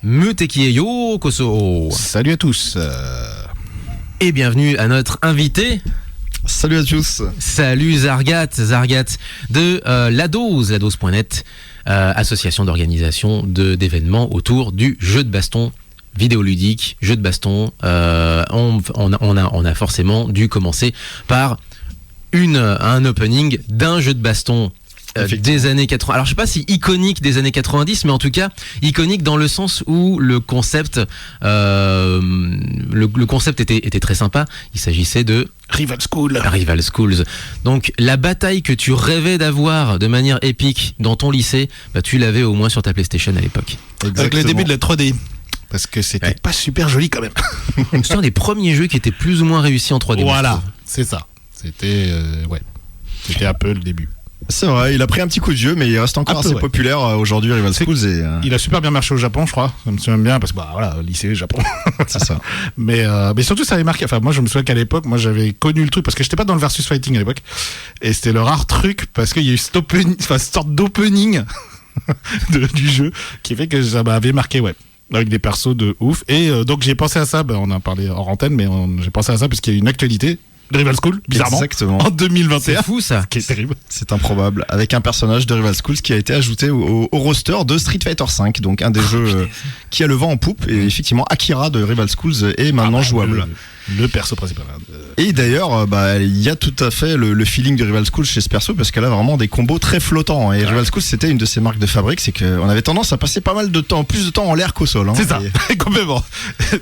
Mutekiyo Koso. Salut à tous. Et bienvenue à notre invité. Salut à tous. Salut Zargat de Ladose.net, association d'organisation d'événements autour du jeu de baston vidéoludique, jeu de baston. On a forcément dû commencer par un opening d'un jeu de baston des années 80. Alors je sais pas si iconique des années 90, mais en tout cas iconique dans le sens où le concept était très sympa. Il s'agissait de Rival Schools. Donc la bataille que tu rêvais d'avoir de manière épique dans ton lycée, tu l'avais au moins sur ta PlayStation à l'époque. Exactement. Avec le début de la 3D. Parce que c'était pas super joli quand même. C'est un des premiers jeux qui était plus ou moins réussi en 3D. Voilà, c'est ça. C'était c'était un peu le début. C'est vrai, il a pris un petit coup de vieux, mais il reste encore assez populaire aujourd'hui, Rival Schools. Il a super bien marché au Japon, je crois. Je me souviens bien, parce que lycée, Japon. C'est ça. Mais surtout, ça avait marqué. Enfin, moi, je me souviens qu'à l'époque, j'avais connu le truc, parce que j'étais pas dans le versus fighting à l'époque. Et c'était le rare truc, parce qu'il y a eu cette sorte d'opening du jeu, qui fait que ça m'avait marqué, avec des persos de ouf. Et donc, j'ai pensé à ça, on en a parlé hors antenne, mais j'ai pensé à ça, parce qu'il y a une actualité de Rival Schools, bizarrement. Exactement. En 2021. C'est fou ça. Qui est terrible. C'est improbable. Avec un personnage de Rival Schools qui a été ajouté au roster de Street Fighter V, donc un des jeux qui a le vent en poupe. Et effectivement, Akira de Rival Schools est maintenant jouable. Le perso principal. Et d'ailleurs, il y a tout à fait le feeling de Rival Schools chez ce perso, parce qu'elle a vraiment des combos très flottants. Et Rival Schools, c'était une de ses marques de fabrique, c'est qu'on avait tendance à passer pas mal de temps, plus de temps en l'air qu'au sol. C'est ça, complètement.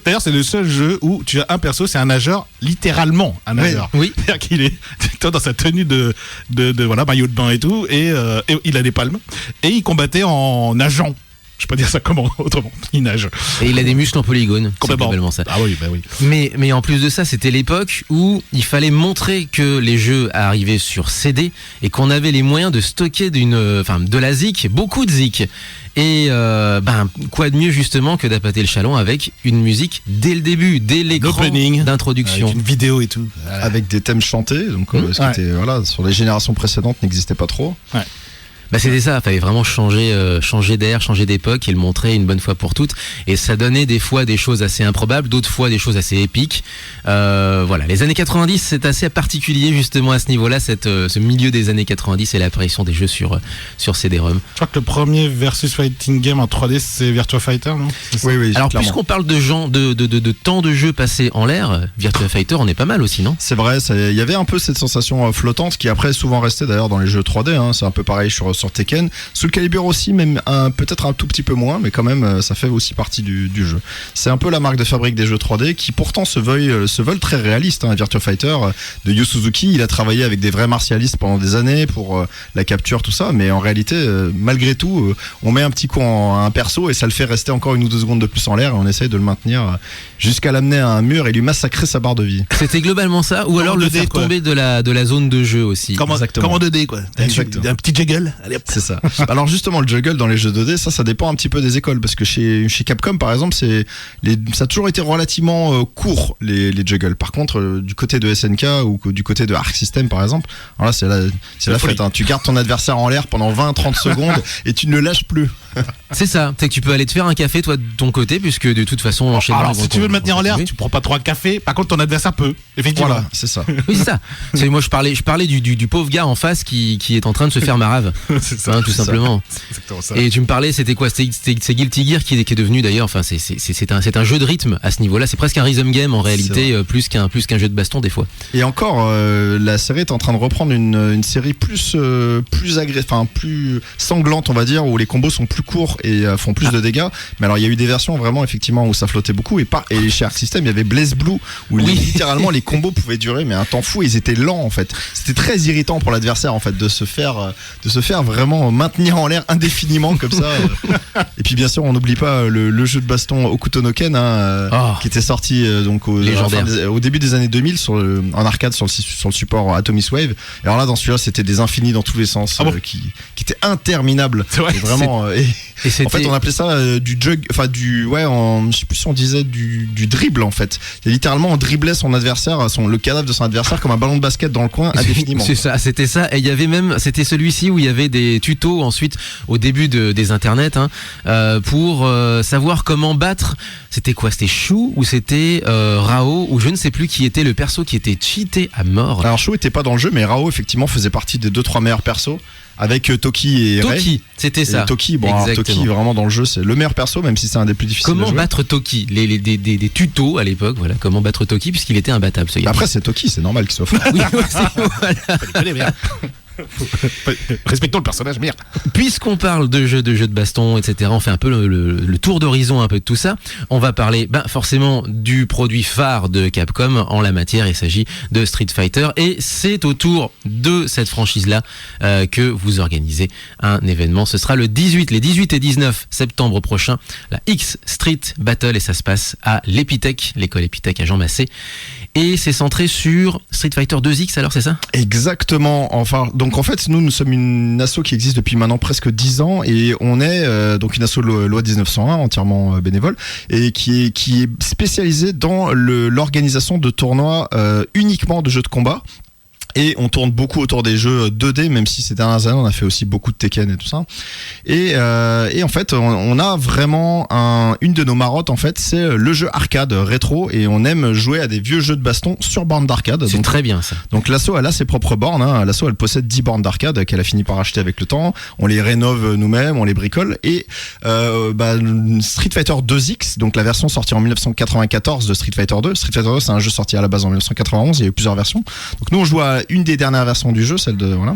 D'ailleurs, c'est le seul jeu où tu as un perso, c'est un nageur, littéralement un nageur. Oui. C'est-à-dire qu'il est dans sa tenue de maillot de bain et tout, et il a des palmes, et il combattait en nageant. Je peux pas dire ça comment autrement. Il nage. Et il a des muscles en polygone. C'est globalement ça. Ah oui, oui. Mais en plus de ça, c'était l'époque où il fallait montrer que les jeux arrivaient sur CD et qu'on avait les moyens de stocker de la zik, beaucoup de zik. Et quoi de mieux justement que d'appâter le chaland avec une musique dès le début, dès l'écran d'introduction, avec une vidéo et tout, avec des thèmes chantés. Donc ce qui était sur les générations précédentes n'existait pas trop. Ouais. C'était ça, fallait vraiment changer d'air, changer d'époque et le montrer une bonne fois pour toutes. Et ça donnait des fois des choses assez improbables, d'autres fois des choses assez épiques. Les années 90, c'est assez particulier justement à ce niveau-là, ce milieu des années 90 et l'apparition des jeux sur CD-ROM. Je crois que le premier versus fighting game en 3D, c'est Virtua Fighter, non ? Oui. Alors clairement. puisqu'on parle de temps de jeu passé en l'air, Virtua Fighter, on est pas mal aussi, non ? C'est vrai, il y avait un peu cette sensation flottante qui après est souvent restée d'ailleurs dans les jeux 3D. C'est un peu pareil sur Tekken, Soul Calibur aussi, même peut-être un tout petit peu moins, mais quand même ça fait aussi partie du jeu. C'est un peu la marque de fabrique des jeux 3D qui pourtant se veulent très réalistes. Virtua Fighter de Yu Suzuki, il a travaillé avec des vrais martialistes pendant des années pour la capture, tout ça, mais en réalité malgré tout on met un petit coup à un perso et ça le fait rester encore 1 ou 2 secondes de plus en l'air et on essaye de le maintenir jusqu'à l'amener à un mur et lui massacrer sa barre de vie. C'était globalement ça, ou alors le faire tomber de la zone de jeu aussi. Comme en 2D quoi. Un petit juggle. Allez hop. C'est ça. Alors justement, le juggle dans les jeux 2D, ça dépend un petit peu des écoles, parce que chez Capcom par exemple, ça a toujours été relativement court les juggles. Par contre, du côté de SNK ou du côté de Arc System par exemple, alors là c'est la fête. Tu gardes ton adversaire en l'air pendant 20-30 secondes et tu ne le lâches plus. C'est ça, c'est que tu peux aller te faire un café toi de ton côté, puisque de toute façon l'enchaînement. Alors si tu veux le maintenir en l'air, tu prends pas 3 cafés. Par contre ton adversaire peut, effectivement. Voilà, c'est ça. Oui, c'est ça. Moi je parlais du pauvre gars en face qui est en train de se faire marave. C'est ça. tout simplement. C'est exactement ça. Et tu me parlais, c'était quoi? C'est Guilty Gear qui est devenu d'ailleurs. Enfin, c'est un jeu de rythme à ce niveau-là. C'est presque un rhythm game en réalité, plus qu'un jeu de baston des fois. Et encore, la série est en train de reprendre une série plus sanglante, on va dire, où les combos sont plus courts et font plus de dégâts. Mais alors, il y a eu des versions vraiment effectivement où ça flottait beaucoup. Et chez Arc System, il y avait Blaze Blue où littéralement les combos pouvaient durer mais un temps fou. Ils étaient lents en fait. C'était très irritant pour l'adversaire en fait de se faire vraiment maintenir en l'air indéfiniment comme ça. Et puis bien sûr, on n'oublie pas le jeu de baston Hokuto no Ken qui était sorti au début des années 2000 en arcade sur le support Atomic Wave. Et alors là, dans celui-là, c'était des infinis dans tous les sens qui étaient interminables. C'est vrai. Et vraiment. En fait, on appelait ça du jug, enfin je sais plus si on disait du dribble en fait. Et littéralement, on driblait son adversaire, le cadavre de son adversaire comme un ballon de basket dans le coin indéfiniment. C'est ça, c'était ça. Et il y avait même, c'était celui-ci où il y avait des tutos ensuite au début des internets pour savoir comment battre. C'était quoi? C'était Shu ou c'était Rao ou je ne sais plus qui était le perso qui était cheaté à mort. Alors Shu était pas dans le jeu, mais Rao effectivement faisait partie des 2-3 meilleurs persos. Avec Toki et Rei. Toki, c'était ça. Et Toki, Toki vraiment dans le jeu, c'est le meilleur perso, même si c'est un des plus difficiles. Comment à jouer. Battre Toki? Des tutos à l'époque, voilà. Comment battre Toki puisqu'il était imbattable. Ce gars. Après, c'est Toki, c'est normal qu'il soit fort. Oui, voilà. Respectons le personnage, merde. Puisqu'on parle de jeux de baston, etc., on fait un peu le tour d'horizon un peu de tout ça. On va parler forcément du produit phare de Capcom en la matière. Il s'agit de Street Fighter et c'est autour de cette franchise-là que vous organisez un événement. Ce sera les 18 et 19 septembre prochain, la X Street Battle et ça se passe à l'Epitech, l'école Epitech à Jean Massé. Et c'est centré sur Street Fighter 2X, alors c'est ça? Exactement. Enfin, donc en fait, nous sommes une asso qui existe depuis maintenant presque 10 ans et on est donc une asso loi 1901 entièrement bénévole et qui est spécialisée dans l'organisation de tournois uniquement de jeux de combat. Et on tourne beaucoup autour des jeux 2D, même si ces dernières années on a fait aussi beaucoup de Tekken et tout ça. Et en fait, on a vraiment une de nos marottes en fait, c'est le jeu arcade rétro et on aime jouer à des vieux jeux de baston sur borne d'arcade. C'est très bien ça. Donc l'asso elle a ses propres bornes. L'asso elle possède 10 bornes d'arcade qu'elle a fini par acheter avec le temps. On les rénove nous-mêmes, on les bricole et Street Fighter 2X, donc la version sortie en 1994 de Street Fighter 2. Street Fighter 2 c'est un jeu sorti à la base en 1991. Il y a eu plusieurs versions. Donc nous on joue à une des dernières versions du jeu, celle de voilà.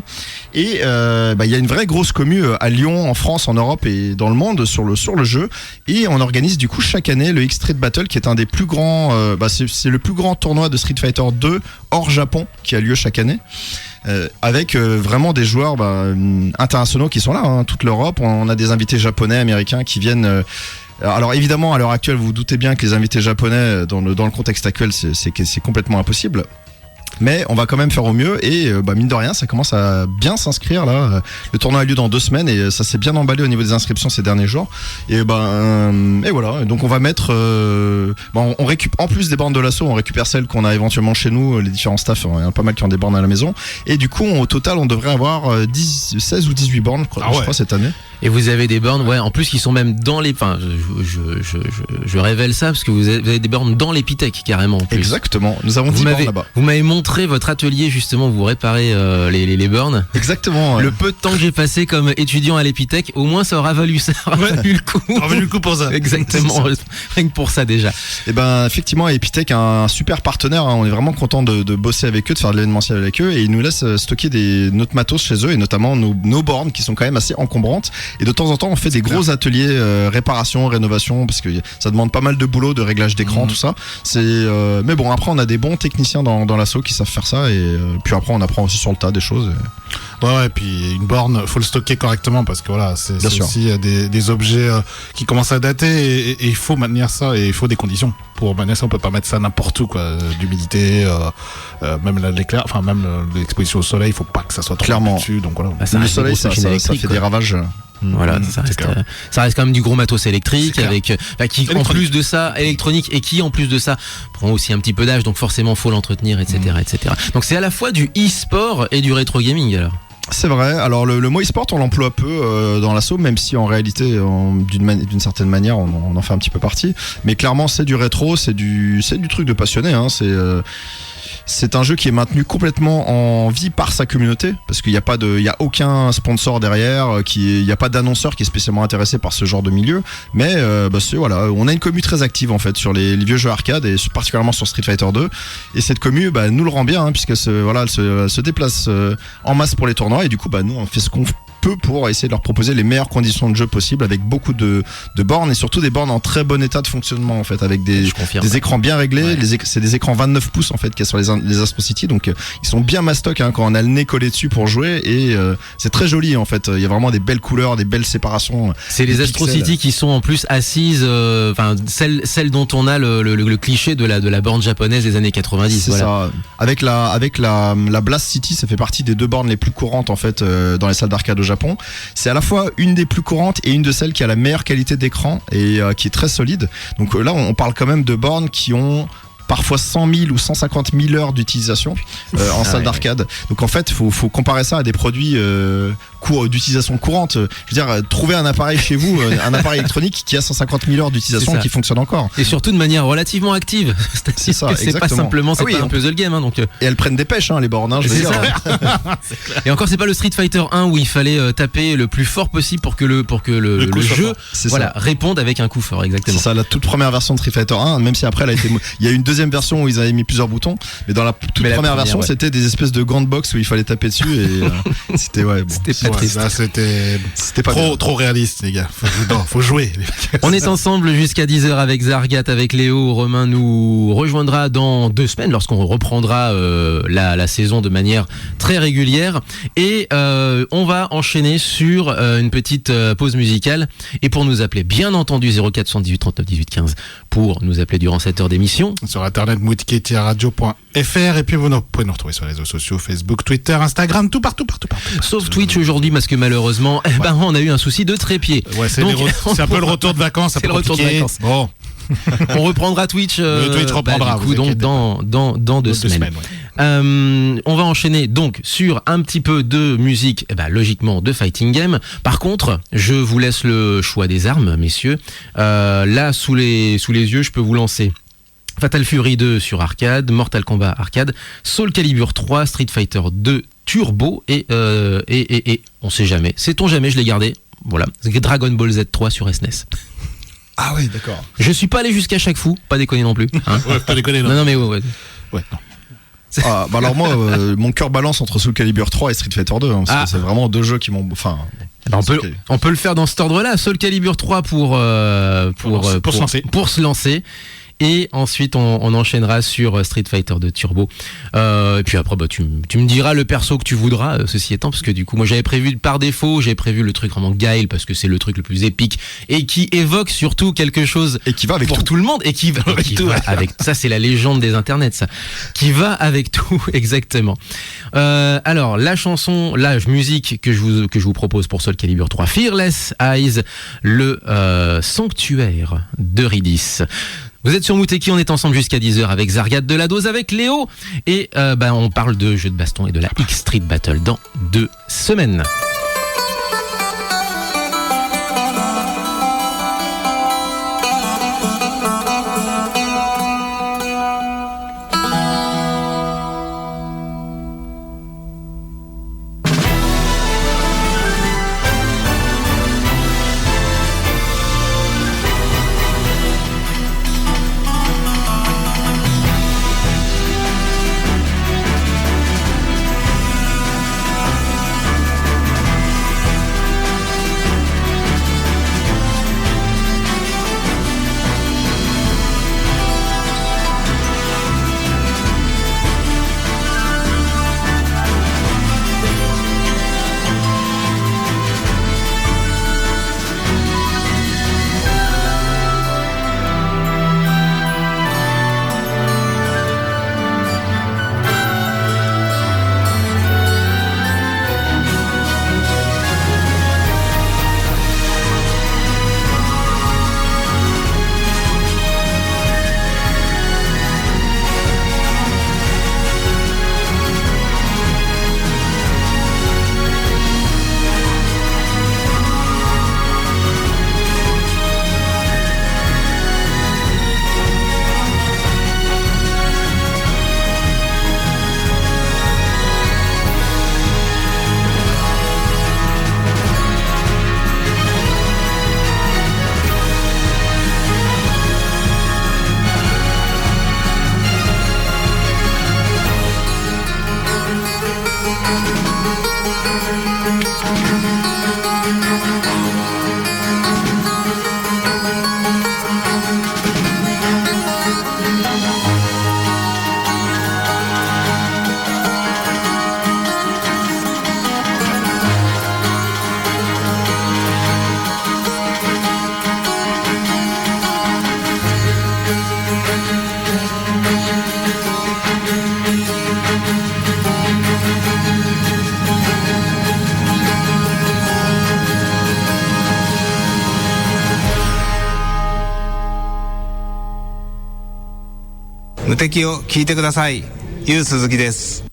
Et il y a une vraie grosse commu à Lyon, en France, en Europe et dans le monde sur le jeu. Et on organise du coup chaque année le X Street Battle, qui est un des plus grands. C'est le plus grand tournoi de Street Fighter 2 hors Japon qui a lieu chaque année. Avec vraiment des joueurs internationaux qui sont là, toute l'Europe. On a des invités japonais, américains qui viennent. Alors évidemment, à l'heure actuelle, vous vous doutez bien que les invités japonais, dans le contexte actuel, c'est complètement impossible. Mais on va quand même faire au mieux et mine de rien ça commence à bien s'inscrire là. Le tournoi a lieu dans 2 semaines et ça s'est bien emballé au niveau des inscriptions ces derniers jours. Et voilà. Donc on va mettre on récupère en plus des bornes de l'assaut, on récupère celles qu'on a éventuellement chez nous, les différents staffs, il y en a pas mal qui ont des bornes à la maison. Et du coup au total on devrait avoir 16 ou 18 bornes je crois cette année. Et vous avez des bornes, en plus qui sont même dans les. Enfin, je révèle ça parce que vous avez des bornes dans l'Epitech carrément. En plus. Exactement. Nous avons 10 bornes là-bas. Vous m'avez montré votre atelier justement où vous réparez les bornes. Exactement. Le peu de temps que j'ai passé comme étudiant à l'Epitech, au moins ça aura valu ça. Ça aura valu le coup. Ça aura valu le coup pour ça. Exactement. Rien que pour ça déjà. Et effectivement, Epitech a un super partenaire. On est vraiment content de bosser avec eux, de faire de l'événementiel avec eux, et ils nous laissent stocker notre matos chez eux et notamment nos bornes qui sont quand même assez encombrantes. Et de temps en temps, on fait des gros ateliers réparation, rénovation, parce que ça demande pas mal de boulot, de réglage d'écran, tout ça. Mais bon, après, on a des bons techniciens dans l'asso qui savent faire ça, et puis après, on apprend aussi sur le tas des choses. Ouais, puis une borne, faut le stocker correctement parce que voilà, c'est aussi des objets qui commencent à dater et il faut maintenir ça et il faut des conditions pour maintenir ça. On peut pas mettre ça n'importe où, quoi. D'humidité, même l'éclair, enfin même l'exposition au soleil, il faut pas que ça soit trop clairement dessus. Donc voilà. Le soleil, ça fait des ravages. Voilà, ça reste quand même du gros matos électrique qui en plus de ça électronique et qui en plus de ça prend aussi un petit peu d'âge, donc forcément faut l'entretenir, etc. Donc c'est à la fois du e-sport et du rétro gaming alors. C'est vrai. Alors le mot e-sport on l'emploie peu dans l'assaut, même si en réalité d'une certaine manière on en fait un petit peu partie. Mais clairement c'est du rétro, c'est du truc de passionné. C'est un jeu qui est maintenu complètement en vie par sa communauté, parce qu'il n'y a aucun sponsor derrière, il n'y a pas d'annonceur qui est spécialement intéressé par ce genre de milieu, mais on a une commu très active en fait sur les vieux jeux arcade et particulièrement sur Street Fighter 2. Et cette commu nous le rend bien, puisque elle se déplace en masse pour les tournois, et du coup nous on fait ce qu'on peut pour essayer de leur proposer les meilleures conditions de jeu possibles, avec beaucoup de bornes, et surtout des bornes en très bon état de fonctionnement en fait, avec des écrans bien réglés. C'est des écrans 29 pouces en fait qu'il y a sur les Astro City, donc ils sont bien mastoc quand on a le nez collé dessus pour jouer, et c'est très joli en fait. Il y a vraiment des belles couleurs, des belles séparations. C'est les Astro City qui sont en plus assises, celles dont on a le cliché de la borne japonaise des années 90. C'est ça. Avec la Blast City, ça fait partie des 2 bornes les plus courantes en fait dans les salles d'arcade au Japon. C'est à la fois une des plus courantes et une de celles qui a la meilleure qualité d'écran et qui est très solide. Donc là, on parle quand même de bornes qui ont parfois 100 000 ou 150 000 heures d'utilisation en salle d'arcade. Donc en fait, faut comparer ça à des produits d'utilisation courante. Je veux dire, trouver un appareil chez vous, un appareil électronique qui a 150 000 heures d'utilisation, qui fonctionne encore. Et surtout de manière relativement active. C'est ça, c'est pas simplement, c'est pas un puzzle game. Donc. Et elles prennent des pêches, les bornes. Je veux dire. Et encore, c'est pas le Street Fighter 1 où il fallait taper le plus fort possible pour que le jeu réponde avec un coup fort. Exactement. C'est ça, la toute première version de Street Fighter 1, même si après il y a une deuxième version où ils avaient mis plusieurs boutons, mais dans la toute première version, c'était des espèces de gants de boxe où il fallait taper dessus, et c'était c'était pas trop réaliste, les gars. Faut jouer. On est ensemble jusqu'à 10h avec Zargat, avec Léo. Romain nous rejoindra dans 2 semaines lorsqu'on reprendra la saison de manière très régulière, et on va enchaîner sur une petite pause musicale, et pour nous appeler, bien entendu, 04 78 39 18 15 pour nous appeler durant cette heure d'émission. Sur internet, moutiki-radio.fr, et puis vous pouvez nous retrouver sur les réseaux sociaux, Facebook, Twitter, Instagram, tout partout. Sauf Twitch aujourd'hui, parce que malheureusement, on a eu un souci de trépied. Ouais, c'est un peu le retour de vacances. C'est le retour de vacances. Bon. On reprendra Twitch. Twitch reprendra. Du coup, donc dans 2 semaines. On va enchaîner donc sur un petit peu de musique, logiquement de fighting game. Par contre, je vous laisse le choix des armes, messieurs. Là, sous les yeux, je peux vous lancer Fatal Fury 2 sur arcade, Mortal Kombat arcade, Soul Calibur 3, Street Fighter 2 Turbo, et on sait jamais. Sait-on jamais, je l'ai gardé. Voilà, Dragon Ball Z 3 sur SNES. Ah oui, d'accord. Je suis pas allé jusqu'à chaque fou, pas déconner non plus. Ouais, pas déconner non. Non mais ouais, non. Alors moi, mon cœur balance entre Soul Calibur 3 et Street Fighter 2. Parce que c'est vraiment 2 jeux qui m'ont. On peut le faire dans cet ordre-là. Soul Calibur 3 pour se lancer. Et ensuite on enchaînera sur Street Fighter 2 Turbo, et puis après tu me diras le perso que tu voudras, ceci étant, parce que du coup moi j'avais prévu le truc vraiment Guile, parce que c'est le truc le plus épique et qui évoque surtout quelque chose et qui va avec pour tout le monde, et qui va avec ça, c'est la légende des internets, ça, qui va avec tout. Exactement. Alors la musique que je vous propose pour Soul Calibur 3, Fearless Eyes, le sanctuaire de Ridis. Vous êtes sur Mouteki, on est ensemble jusqu'à 10h avec Zargat, de la dose avec Léo, et on parle de jeux de baston et de la X Street Battle dans 2 semaines. 無敵を聞いてください。ゆう鈴木です。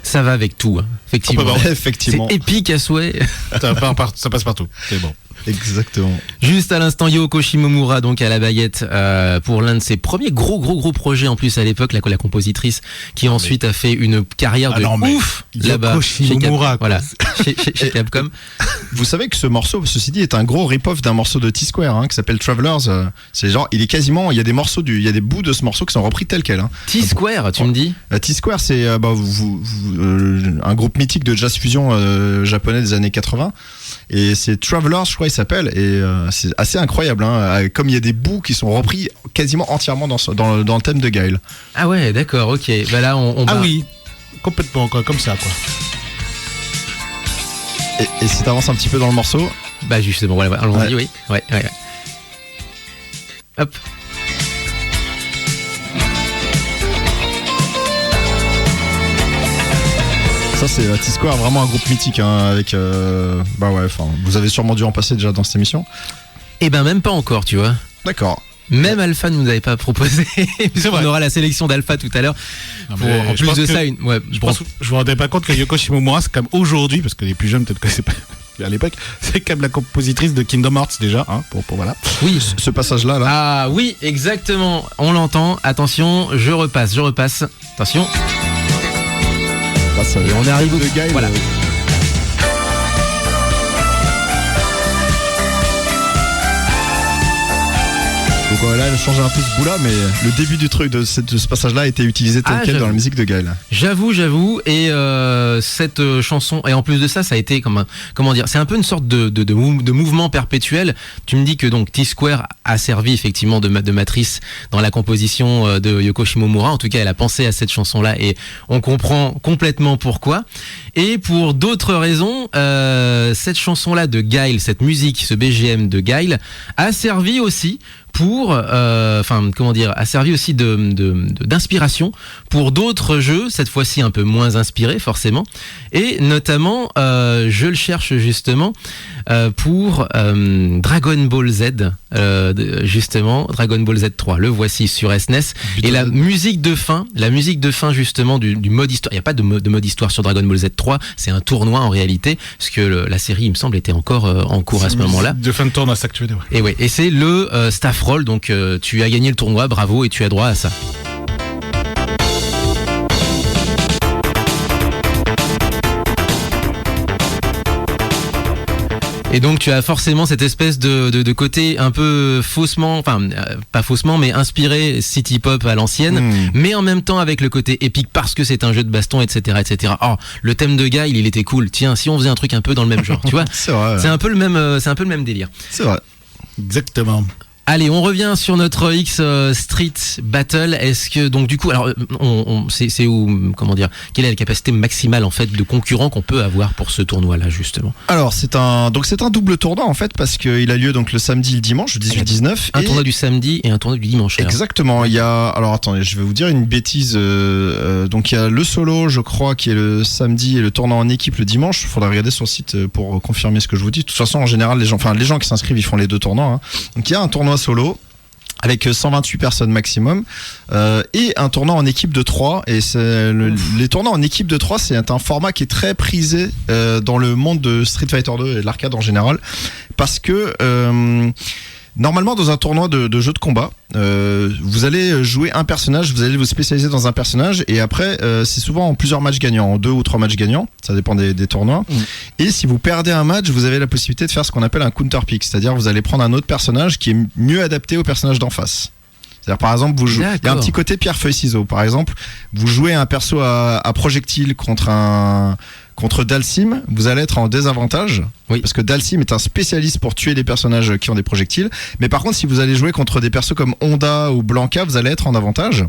Ça va avec tout, hein. Effectivement. Effectivement. C'est épique à souhait. Ça passe partout. C'est bon. Exactement. Juste à l'instant, Yoko Shimomura, donc à la baguette, pour l'un de ses premiers gros projets en plus à l'époque, la compositrice, qui ensuite a fait une carrière de ouf là-bas. Yoko Shimomura, voilà, chez Capcom. Vous savez que ce morceau, ceci dit, est un gros rip-off d'un morceau de T-Square, hein, qui s'appelle Travelers. C'est genre, il est quasiment, il y a des morceaux il y a des bouts de ce morceau qui sont repris tels quels. Hein. T-Square, tu me dis? T-Square, c'est un groupe mythique de jazz fusion japonais des années 80. Et c'est Travelers, je crois, il s'appelle, et c'est assez incroyable, hein, comme il y a des bouts qui sont repris quasiment entièrement dans le thème de Guile. Ah ouais, d'accord, ok. Bah là, oui, complètement, quoi, comme ça, quoi. Et si t'avances un petit peu dans le morceau. Bah justement, voilà, allons-y, oui. Ouais. Hop. Ça c'est T-Square, vraiment un groupe mythique, hein, avec vous avez sûrement dû en passer déjà dans cette émission. Eh ben même pas encore, tu vois. D'accord. Même Alpha ne nous avait pas proposé. On aura la sélection d'Alpha tout à l'heure. En plus de ça, je vous rendais pas compte que Yoko Shimomura, c'est comme aujourd'hui, parce que les plus jeunes peut-être que c'est pas à l'époque, c'est quand même la compositrice de Kingdom Hearts déjà, hein, pour voilà. Oui, ce passage-là. Là. Ah oui, exactement. On l'entend. Attention, je repasse. Attention. Et on arrive au Guile. Voilà. Et Donc là, elle a changé un peu ce bout-là, mais le début du truc de ce passage-là a été utilisé tel quel dans la musique de Guile. J'avoue. Et cette chanson, et en plus de ça, ça a été comment dire, c'est un peu une sorte de mouvement perpétuel. Tu me dis que donc T-Square a servi effectivement de matrice dans la composition de Yoko Shimomura. En tout cas, elle a pensé à cette chanson-là et on comprend complètement pourquoi. Et pour d'autres raisons, cette chanson-là de Guile, cette musique, ce BGM de Guile, a servi aussi pour, a servi aussi d'inspiration pour d'autres jeux, cette fois-ci un peu moins inspirés forcément, et notamment, je le cherche justement, pour Dragon Ball Z, justement, Dragon Ball Z 3, le voici sur SNES, et la musique de fin justement du mode histoire, il n'y a pas de mode histoire sur Dragon Ball Z 3, c'est un tournoi en réalité, parce que la série, il me semble, était encore en cours à ce moment-là. De fin de tournoi, c'est actuel, ouais. Et c'est le staff roll, donc tu as gagné le tournoi, bravo, et tu as droit à ça. Et donc tu as forcément cette espèce de côté un peu faussement, pas faussement, mais inspiré city pop à l'ancienne, mais en même temps avec le côté épique parce que c'est un jeu de baston, etc., etc. Oh, le thème de Guile, il était cool. Tiens, si on faisait un truc un peu dans le même genre, tu vois. C'est vrai. C'est un peu le même délire. C'est vrai. Exactement. Allez, on revient sur notre X Street Battle. Est-ce que donc du coup, alors c'est où, comment dire, quelle est la capacité maximale en fait de concurrents qu'on peut avoir pour ce tournoi-là justement? Alors c'est un double tournoi en fait parce qu'il a lieu donc le samedi et le dimanche, le 18-19. Un tournoi du samedi et un tournoi du dimanche. Exactement. Il y a, alors attendez, je vais vous dire une bêtise. Donc il y a le solo, je crois, qui est le samedi et le tournoi en équipe le dimanche. Il faudra regarder sur le site pour confirmer ce que je vous dis. De toute façon, en général, les gens qui s'inscrivent, ils font les deux tournois. Hein. Donc il y a un tournoi solo avec 128 personnes maximum et un tournoi en équipe de 3 et les tournois en équipe de 3 c'est un format qui est très prisé dans le monde de Street Fighter 2 et de l'arcade en général parce que normalement dans un tournoi de jeu de combat vous allez jouer un personnage, vous allez vous spécialiser dans un personnage et après c'est souvent en plusieurs matchs gagnants, en 2 ou 3 matchs gagnants, ça dépend des tournois. Et si vous perdez un match, vous avez la possibilité de faire ce qu'on appelle un counter pick, c'est-à-dire vous allez prendre un autre personnage qui est mieux adapté au personnage d'en face. C'est-à-dire par exemple vous jouez, il y a un petit côté pierre feuille ciseaux par exemple, vous jouez un perso à projectile contre Dalsim, vous allez être en désavantage. Oui. Parce que Dalsim est un spécialiste pour tuer les personnages qui ont des projectiles. Mais par contre, si vous allez jouer contre des persos comme Honda ou Blanca, vous allez être en avantage.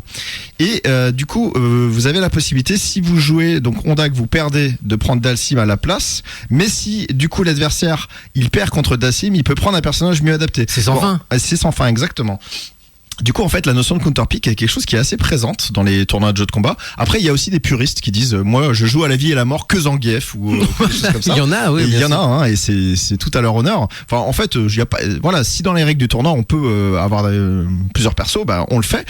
Et du coup, vous avez la possibilité, si vous jouez donc Honda que vous perdez, de prendre Dalsim à la place. Mais si du coup l'adversaire il perd contre Dalsim, il peut prendre un personnage mieux adapté. C'est sans fin. C'est sans fin, exactement. Du coup, en fait, la notion de counter-pick est quelque chose qui est assez présente dans les tournois de jeux de combat. Après, il y a aussi des puristes qui disent moi, je joue à la vie et la mort que Zangief ou des choses comme ça. Il y en a, oui. Il y en a, hein, et c'est tout à leur honneur. Enfin, en fait, y a pas, voilà, si dans les règles du tournoi, on peut avoir plusieurs persos, bah, on le fait.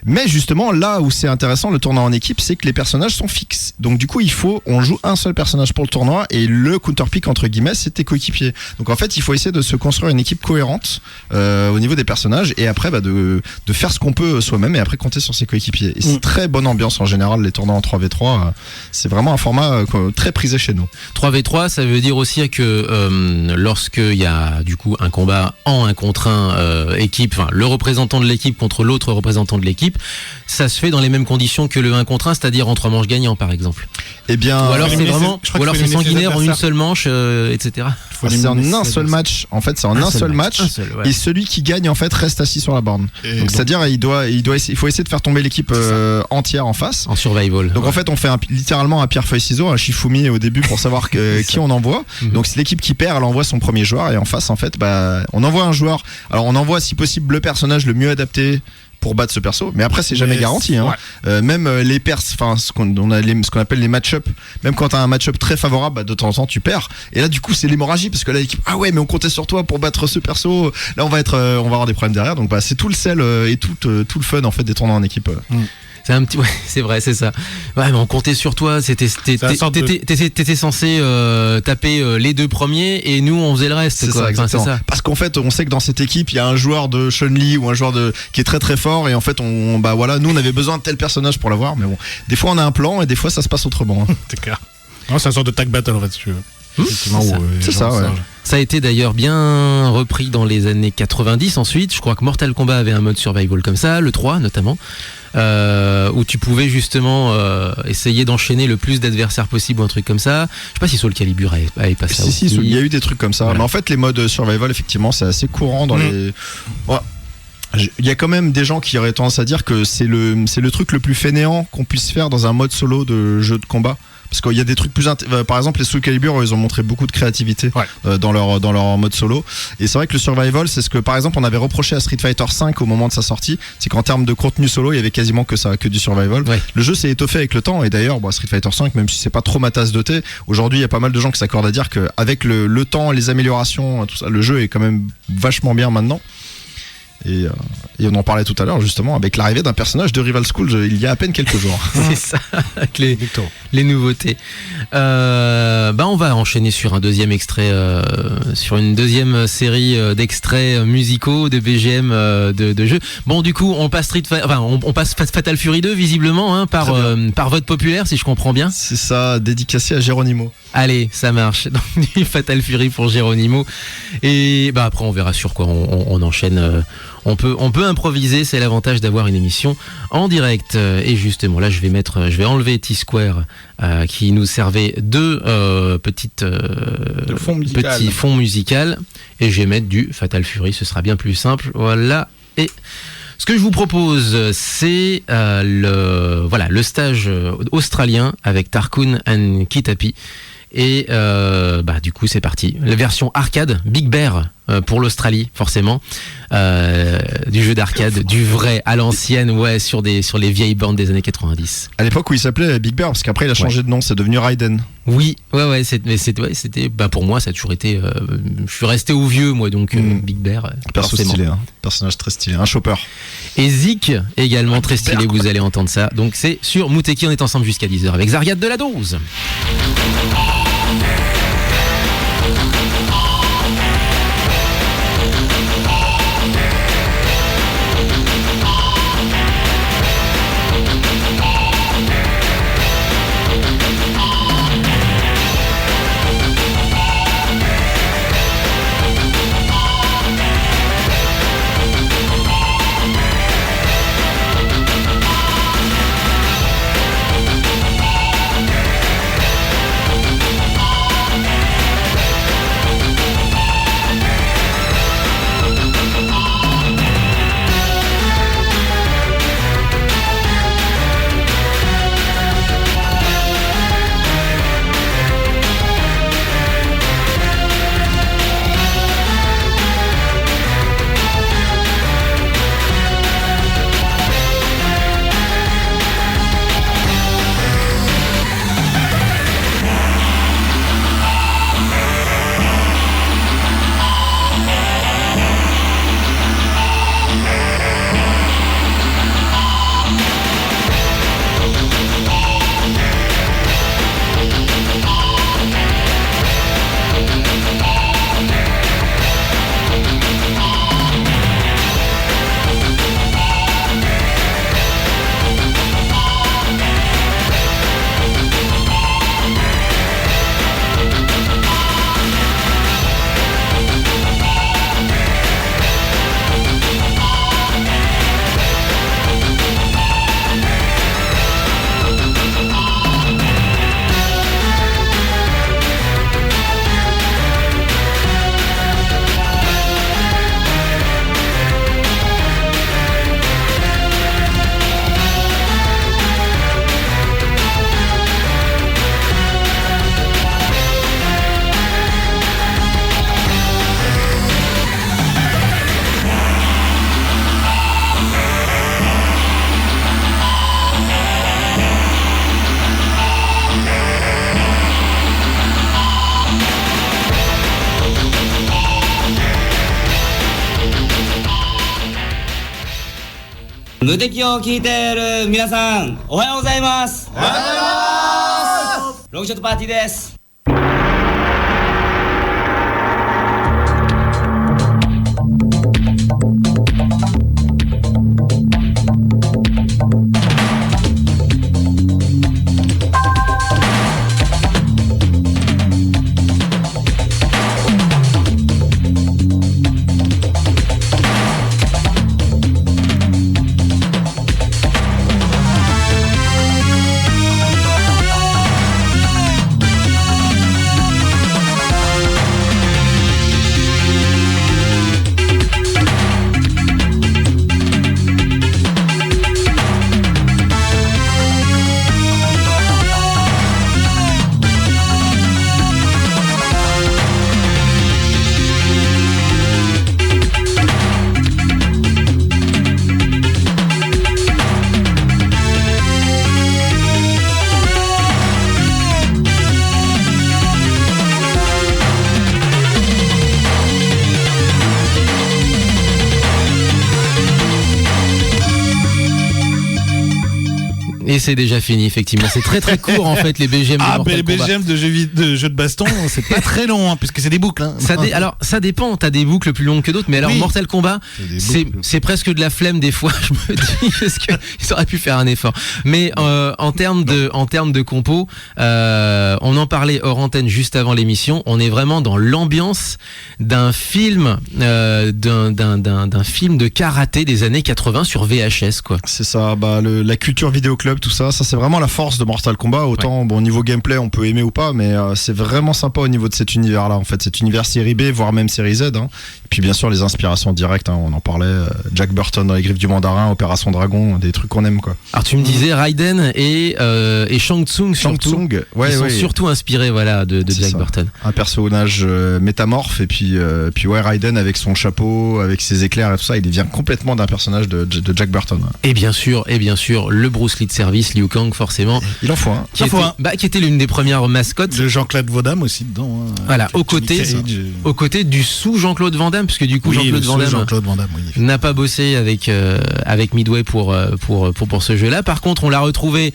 Mais justement, là où c'est intéressant, le tournoi en équipe, c'est que les personnages sont fixes. Donc, du coup, on joue un seul personnage pour le tournoi et le counter-pick, entre guillemets, c'est tes coéquipiers. Donc, en fait, il faut essayer de se construire une équipe cohérente au niveau des personnages et après, bah, de faire ce qu'on peut soi-même et après compter sur ses coéquipiers. Et c'est très bonne ambiance en général, les tournois en 3v3. C'est vraiment un format très prisé chez nous. 3v3, ça veut dire aussi que lorsqu'il y a du coup un combat en 1 contre 1 équipe, enfin le représentant de l'équipe contre l'autre représentant de l'équipe, ça se fait dans les mêmes conditions que le 1 contre 1, c'est-à-dire en 3 manches gagnants par exemple. Eh bien, ou alors c'est sanguinaire en une seule manche, etc. C'est en un seul match. En fait, c'est en un seul match. Voilà. Et celui qui gagne en fait reste assis sur la borne. Donc c'est-à-dire il faut essayer de faire tomber l'équipe entière en face. En survival. Donc en fait, on fait littéralement un pierre feuille ciseaux, un Shifumi au début pour savoir qui on envoie. Donc c'est l'équipe qui perd, elle envoie son premier joueur et en face en fait, bah on envoie un joueur. Alors on envoie si possible le personnage le mieux adapté pour battre ce perso, mais après c'est jamais garanti hein. Même les enfin ce qu'on appelle les match-up, même quand t'as un match-up très favorable, bah, de temps en temps tu perds et là du coup c'est l'hémorragie parce que là l'équipe ah ouais mais on comptait sur toi pour battre ce perso, là on va avoir des problèmes derrière, donc bah c'est tout le sel et tout le fun en fait des tournois en équipe. C'est un petit, ouais, c'est vrai, c'est ça. Ouais, mais on comptait sur toi. T'étais censé taper les 2 premiers et nous on faisait le reste. C'est ça, exactement. C'est ça. Parce qu'en fait, on sait que dans cette équipe, il y a un joueur de Chun-Li ou un joueur qui est très très fort et en fait, bah voilà, nous on avait besoin de tel personnage pour l'avoir, mais bon, des fois on a un plan et des fois ça se passe autrement. C'est clair. Non, c'est une sorte de tag battle en fait, si tu veux. Effectivement, C'est ça. où, C'est les ça, gens ouais. singes. Ça a été d'ailleurs bien repris dans les années 90 ensuite. Je crois que Mortal Kombat avait un mode survival comme ça, le 3 notamment, où tu pouvais justement essayer d'enchaîner le plus d'adversaires possible ou un truc comme ça. Je sais pas si Soul Calibur avait pas ça Si, aussi. il y a eu des trucs comme ça. Voilà. Mais en fait, les modes survival, effectivement, c'est assez courant dans les. Ouais. Il y a quand même des gens qui auraient tendance à dire que c'est le truc le plus fainéant qu'on puisse faire dans un mode solo de jeu de combat. Parce qu'il y a des trucs plus par exemple les Soul Calibur ils ont montré beaucoup de créativité dans leur mode solo, et c'est vrai que le survival c'est ce que par exemple on avait reproché à Street Fighter 5 au moment de sa sortie, c'est qu'en termes de contenu solo il y avait quasiment que du survival. Le jeu s'est étoffé avec le temps, et d'ailleurs Street Fighter 5, même si c'est pas trop ma tasse de thé, aujourd'hui il y a pas mal de gens qui s'accordent à dire qu'avec le temps, les améliorations, tout ça, le jeu est quand même vachement bien maintenant. Et on en parlait tout à l'heure justement avec l'arrivée d'un personnage de Rival Schools il y a à peine quelques jours. C'est ça, avec les nouveautés. On va enchaîner sur un deuxième extrait, sur une deuxième série d'extraits musicaux de BGM de jeux. Bon, du coup, on passe on passe Fatal Fury 2 visiblement, hein, par vote populaire, si je comprends bien. C'est ça, dédicacé à Geronimo. Allez, ça marche. Donc du Fatal Fury pour Geronimo. Et après on verra sur quoi on enchaîne. On peut improviser, c'est l'avantage d'avoir une émission en direct. Et justement, là je vais enlever T-Square qui nous servait de petits fonds musical, et je vais mettre du Fatal Fury, ce sera bien plus simple. Voilà. Et ce que je vous propose, c'est le stage australien avec Tarkun and Kitapi. Et du coup c'est parti. La version arcade, Big Bear pour l'Australie forcément, du jeu d'arcade, du vrai à l'ancienne, sur les vieilles bandes des années 90. À l'époque où il s'appelait Big Bear, parce qu'après il a changé de nom, c'est devenu Raiden. Oui, c'était pour moi ça a toujours été. Je suis resté au vieux moi, donc Big Bear. Perso stylé, hein. Personnage très stylé, un chopper. Et Zik également très stylé, vous allez entendre ça. Donc c'est sur Mouteki, on est ensemble jusqu'à 10h avec Zargat de la Dose.無敵を聞いている皆さん、おはようございます。おはようございます。ロングショットパーティーです。c'est déjà fini, effectivement. C'est très très court en fait les BGM de Ah, Mortal les Kombat. BGM de jeux de baston, c'est pas très long, hein, puisque c'est des boucles. Hein. Alors ça dépend, t'as des boucles plus longues que d'autres, mais alors Oui. Mortal Kombat, C'est des boucles. c'est presque de la flemme des fois, je me dis, parce qu'ils auraient pu faire un effort. Mais en termes de compo, on en parlait hors antenne juste avant l'émission, on est vraiment dans l'ambiance d'un film, d'un film de karaté des années 80 sur VHS, quoi. C'est ça, la culture vidéoclub, tout ça, c'est vraiment la force de Mortal Kombat. Autant, bon, niveau gameplay, on peut aimer ou pas, mais c'est vraiment sympa au niveau de cet univers-là, en fait, cet univers série B, voire même série Z. Hein. Et puis, bien sûr, les inspirations directes, hein, on en parlait, Jack Burton dans Les Griffes du Mandarin, Opération Dragon, des trucs qu'on aime, quoi. Alors tu me disais Raiden et Shang Tsung Shang surtout. Tsung, ouais, Ils sont ouais. surtout inspirés, voilà, de C'est Jack ça. Burton. Un personnage métamorphe, et puis ouais, Raiden avec son chapeau, avec ses éclairs et tout ça, il devient complètement d'un personnage de Jack Burton. Et bien sûr, le Bruce Lee de service, Liu Kang, forcément, Il en faut, hein. qui était l'une des premières mascottes. De Jean-Claude Van Damme aussi dedans. Hein, Voilà, avec aux Johnny côtés, Cage. aux côtés du sous Jean-Claude Van Damme, puisque du coup Oui, Jean-Claude le Van Damme Jean-Claude Van Damme, oui. n'a pas bossé avec Midway pour ce jeu-là. Par contre, on l'a retrouvé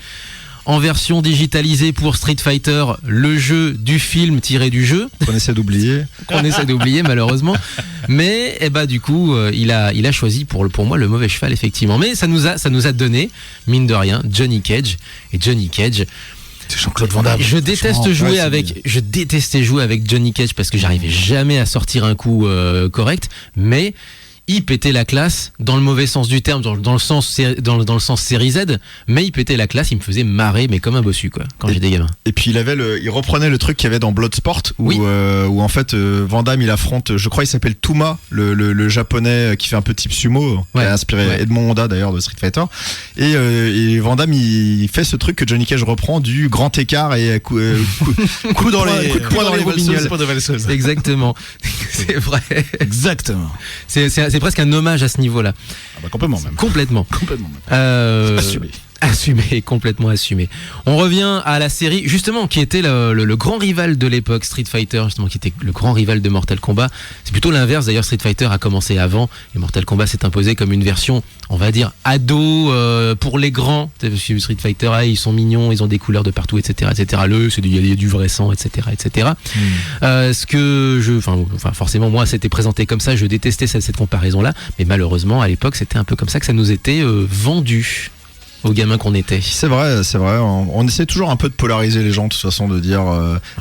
en version digitalisée pour Street Fighter, le jeu du film tiré du jeu, Qu'on essaie d'oublier. qu'on essaie d'oublier malheureusement. Mais du coup, il a choisi pour moi le mauvais cheval, effectivement. Mais ça nous a donné, mine de rien, Johnny Cage. Et Johnny Cage, C'est Jean-Claude Van Damme. je détestais jouer avec Johnny Cage parce que j'arrivais jamais à sortir un coup correct, mais il pétait la classe dans le mauvais sens du terme, dans le sens série Z, mais il pétait la classe, il me faisait marrer, mais comme un bossu, quoi, quand j'étais gamin. Et puis il reprenait le truc qu'il y avait dans Bloodsport où, Oui. où en fait Van Damme il affronte, je crois il s'appelle Touma, le japonais qui fait un peu type sumo, qui a inspiré Edmond Honda d'ailleurs de Street Fighter. Et Van Damme il fait ce truc que Johnny Cage reprend du grand écart et coup dans les Coup de poing dans les valseuses. valseuses. Exactement, c'est vrai. Exactement. C'est presque un hommage à ce niveau-là, Ah bah complètement même. complètement. Complètement même. Assumé. Assumé, complètement assumé. On revient à la série, justement, qui était le grand rival de l'époque, Street Fighter, justement, qui était le grand rival de Mortal Kombat. C'est plutôt l'inverse, d'ailleurs, Street Fighter a commencé avant, et Mortal Kombat s'est imposé comme une version, on va dire, ado, pour les grands. Parce que Street Fighter, ils sont mignons, ils ont des couleurs de partout, etc., etc. Il y a du vrai sang, etc., etc. Forcément, moi, c'était présenté comme ça, je détestais cette comparaison-là, mais malheureusement, à l'époque, c'était un peu comme ça que ça nous était vendu. Aux gamins qu'on était. C'est vrai. On essaie toujours un peu de polariser les gens, de toute façon, de dire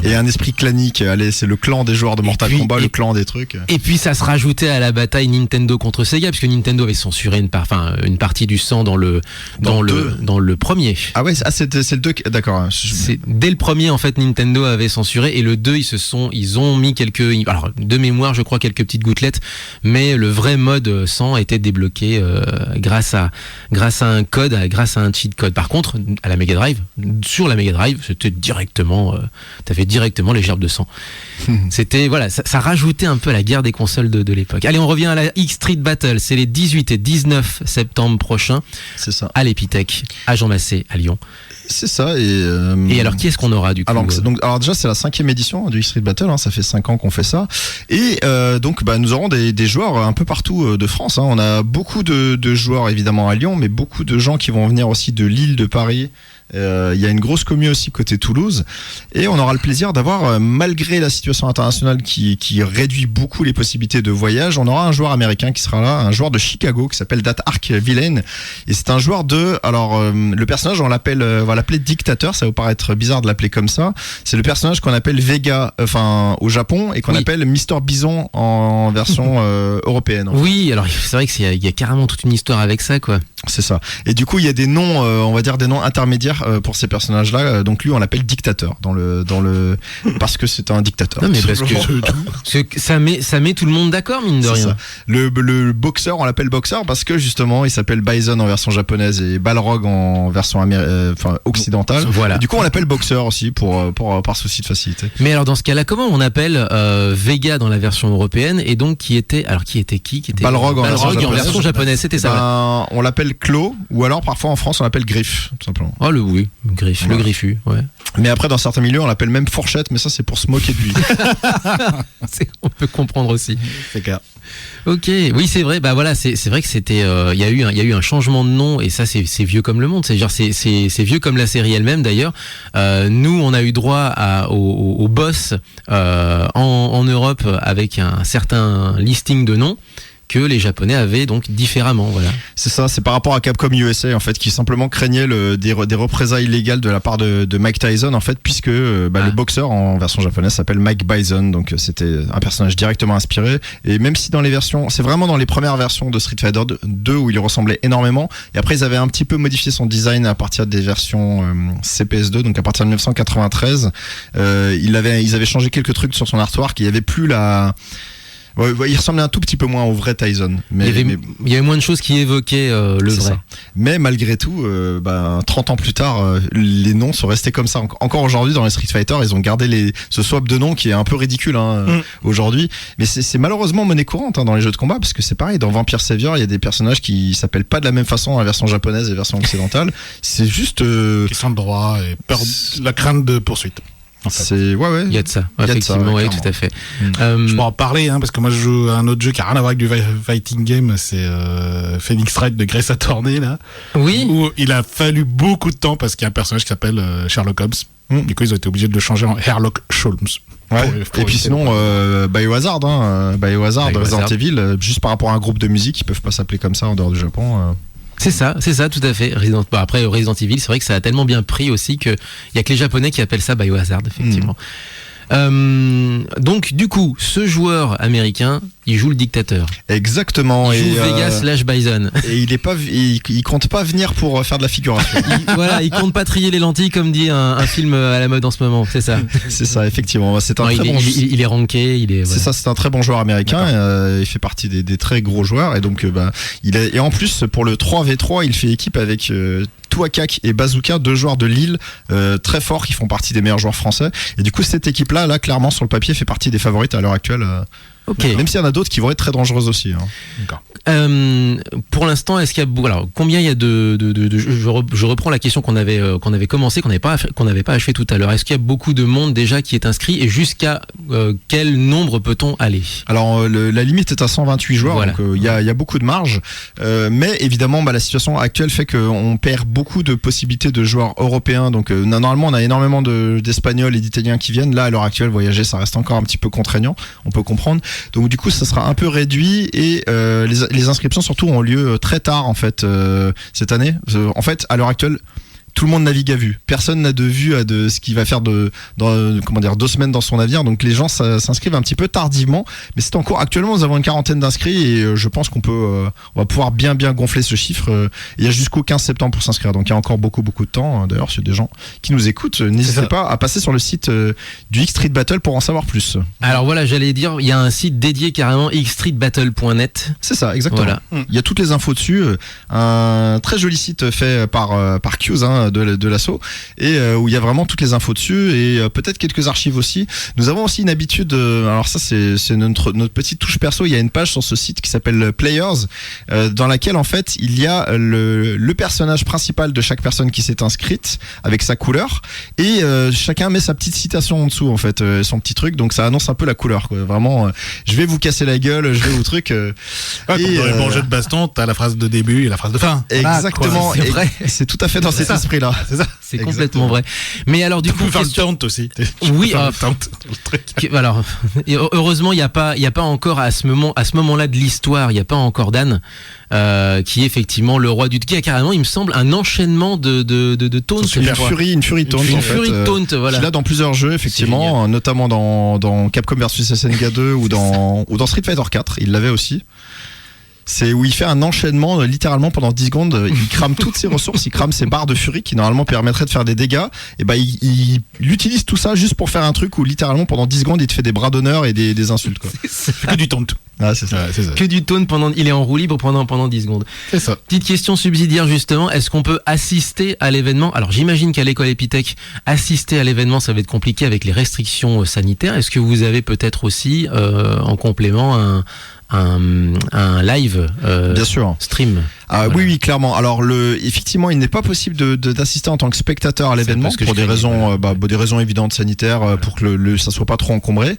et un esprit clanique. Allez, c'est le clan des joueurs de Mortal Kombat, le clan des trucs. Et puis ça se rajoutait à la bataille Nintendo contre Sega, puisque Nintendo avait censuré une partie du sang dans le premier. Ah ouais, c'est le 2. D'accord. Dès le premier, en fait, Nintendo avait censuré, et le 2, ils ont mis alors de mémoire, je crois, quelques petites gouttelettes, mais le vrai mode sang a été débloqué grâce à un code, grâce à un cheat code. Par contre, à la Mega Drive, sur la Mega Drive, c'était t'avais directement les gerbes de sang. C'était, voilà, ça rajoutait un peu à la guerre des consoles de l'époque. Allez, on revient à la X Street Battle. C'est les 18 et 19 septembre prochains. C'est ça. À l'Epitech, à Jean Massé, à Lyon. C'est ça. Et alors, qui est-ce qu'on aura du coup? Alors déjà, c'est la 5e édition du X-Street Battle, hein, ça fait 5 ans qu'on fait ça. Et donc, nous aurons des joueurs un peu partout de France. Hein. On a beaucoup de joueurs évidemment à Lyon, mais beaucoup de gens qui vont venir aussi de Lille, de Paris. Il y a une grosse commu aussi côté Toulouse, et on aura le plaisir d'avoir, malgré la situation internationale qui réduit beaucoup les possibilités de voyage, on aura un joueur américain qui sera là, un joueur de Chicago qui s'appelle Dat Ark Villain, et c'est un joueur le personnage on va l'appeler Dictateur, ça va vous paraître bizarre de l'appeler comme ça, c'est le personnage qu'on appelle Vega au Japon, et qu'on appelle Mister Bison en version européenne. Oui, alors c'est vrai qu'il y a carrément toute une histoire avec ça, quoi. C'est ça. Et du coup, il y a des noms, on va dire des noms intermédiaires pour ces personnages-là. Donc lui, on l'appelle Dictateur parce que c'est un dictateur. Non, mais parce que ça met tout le monde d'accord, mine de rien. Ça. Le boxeur, on l'appelle boxeur parce que justement, il s'appelle Bison en version japonaise et Balrog en version occidentale. Voilà. Et du coup, on l'appelle boxeur aussi par souci de facilité. Mais alors dans ce cas-là, comment on appelle Vega dans la version européenne, et donc qui était Balrog en version japonaise, c'était ça. On l'appelle Claw, ou alors parfois en France on l'appelle Griffe, tout simplement. Oh, oui, le griffu, ouais. Mais après, dans certains milieux, on l'appelle même fourchette, mais ça, c'est pour se moquer de lui. On peut comprendre aussi. C'est clair. Ok, oui, c'est vrai. Bah voilà, c'est vrai que c'était, il y a eu un changement de nom et ça, c'est vieux comme le monde. C'est genre, c'est vieux comme la série elle-même d'ailleurs. Nous, on a eu droit au boss en Europe avec un certain listing de noms que les Japonais avaient donc différemment, voilà. C'est ça, c'est par rapport à Capcom USA en fait, qui simplement craignait des représailles légales de la part de Mike Tyson en fait, puisque le boxeur en version japonaise s'appelle Mike Bison, donc c'était un personnage directement inspiré. Et même si dans les versions, c'est vraiment dans les premières versions de Street Fighter 2 où il ressemblait énormément. Et après ils avaient un petit peu modifié son design à partir des versions CPS2, donc à partir de 1993, ils avaient changé quelques trucs sur son artwork. Il y avait plus la Ouais, il ressemblait un tout petit peu moins au vrai Tyson. Mais, il y avait moins de choses qui évoquaient le vrai. Ça. Mais malgré tout, 30 ans plus tard, les noms sont restés comme ça. Encore aujourd'hui, dans les Street Fighter, ils ont gardé ce swap de noms qui est un peu ridicule aujourd'hui. Mais c'est malheureusement monnaie courante dans les jeux de combat, parce que c'est pareil, dans Vampire Savior, il y a des personnages qui s'appellent pas de la même façon dans la version japonaise et la version occidentale. C'est juste... question de droit et peur, la crainte de poursuite. En fait. Il y a de ça, effectivement, oui, tout à fait. Je peux en parler, parce que moi je joue à un autre jeu qui a rien à voir avec du fighting game, c'est Phoenix Wright de Grey Attorney, là. Oui. Où il a fallu beaucoup de temps parce qu'il y a un personnage qui s'appelle Sherlock Holmes. Du coup, ils ont été obligés de le changer en Sherlock Holmes. Ouais. Et puis sinon, Biohazard, Resident Evil, juste par rapport à un groupe de musique, ils peuvent pas s'appeler comme ça en dehors du Japon. C'est ça, tout à fait. Après, Resident Evil, c'est vrai que ça a tellement bien pris aussi qu'il y a que les Japonais qui appellent ça Biohazard, effectivement. Donc, du coup, ce joueur américain, il joue le dictateur. Exactement. Il joue Vegas / Bison. Et il compte pas venir pour faire de la figuration. Il compte pas trier les lentilles comme dit un film à la mode en ce moment. C'est ça. C'est ça, effectivement. C'est un il est ranké. C'est ça, c'est un très bon joueur américain. Il fait partie des très gros joueurs. Et donc, et en plus, pour le 3v3, il fait équipe avec Touakak et Bazooka, deux joueurs de Lille très forts qui font partie des meilleurs joueurs français. Et du coup, cette équipe-là, clairement, sur le papier, fait partie des favorites à l'heure actuelle. Okay. Même s'il y en a d'autres qui vont être très dangereuses aussi. D'accord. Pour l'instant, est-ce qu'il y a alors combien il y a je reprends la question qu'on avait commencé, qu'on n'avait pas achevé tout à l'heure. Est-ce qu'il y a beaucoup de monde déjà qui est inscrit et jusqu'à quel nombre peut-on aller? Alors la limite est à 128 joueurs, voilà. Donc il y a beaucoup de marge, mais évidemment la situation actuelle fait qu'on perd beaucoup de possibilités de joueurs européens. Donc normalement on a énormément d'Espagnols et d'Italiens qui viennent. Là à l'heure actuelle voyager ça reste encore un petit peu contraignant, on peut comprendre. Donc du coup ça sera un peu réduit et les inscriptions surtout ont lieu très tard en fait cette année. En fait à l'heure actuelle tout le monde navigue à vue. Personne n'a de vue à ce qu'il va faire dans 2 semaines dans son navire. Donc les gens s'inscrivent un petit peu tardivement. Mais c'est en cours. Actuellement, nous avons une quarantaine d'inscrits et je pense qu'on va pouvoir bien gonfler ce chiffre. Il y a jusqu'au 15 septembre pour s'inscrire. Donc il y a encore beaucoup de temps. D'ailleurs, s'il y a des gens qui nous écoutent, n'hésitez pas à passer sur le site du X-Street Battle pour en savoir plus. Alors voilà, j'allais dire, il y a un site dédié carrément, xstreetbattle.net. C'est ça, exactement. Voilà. Il y a toutes les infos dessus. Un très joli site fait par Q's, de l'assaut, et où il y a vraiment toutes les infos dessus et peut-être quelques archives aussi. Nous avons aussi une habitude, alors ça c'est notre petite touche perso, il y a une page sur ce site qui s'appelle Players, dans laquelle en fait il y a le personnage principal de chaque personne qui s'est inscrite avec sa couleur et chacun met sa petite citation en dessous en fait, son petit truc, donc ça annonce un peu la couleur quoi. Vraiment je vais vous casser la gueule, je vais vous truc et dans les bons jeux de baston t'as la phrase de début et la phrase de fin. Exactement, c'est vrai. C'est tout à fait dans cet esprit là. C'est complètement vrai. Mais alors du coup, faire le taunt aussi. Oui. Alors heureusement, il y a pas encore à ce moment-là de l'histoire, il y a pas encore Dan qui est effectivement le roi du qui a carrément, il me semble, un enchaînement de taunt. Une fury taunt. Une fury taunt, voilà. Il a dans plusieurs jeux effectivement, notamment dans Capcom vs SNK 2 ou dans Street Fighter 4, il l'avait aussi. C'est où il fait un enchaînement littéralement pendant 10 secondes, il crame toutes ses ressources, il crame ses barres de furie qui normalement permettraient de faire des dégâts, et il utilise tout ça juste pour faire un truc où littéralement pendant 10 secondes il te fait des bras d'honneur et des insultes quoi. C'est que du taunt. Ah, c'est ça. Que du taunt il est en roue libre pendant 10 secondes. C'est ça. Petite question subsidiaire justement, est-ce qu'on peut assister à l'événement? Alors j'imagine qu'à l'école Epitech, assister à l'événement ça va être compliqué avec les restrictions sanitaires. Est-ce que vous avez peut-être aussi en complément un live Bien sûr. stream. Ah, Voilà. oui, clairement. Alors, effectivement, il n'est pas possible d'assister en tant que spectateur à l'événement parce que pour je des craignais, raisons, des raisons évidentes sanitaires, pour que ça soit pas trop encombré.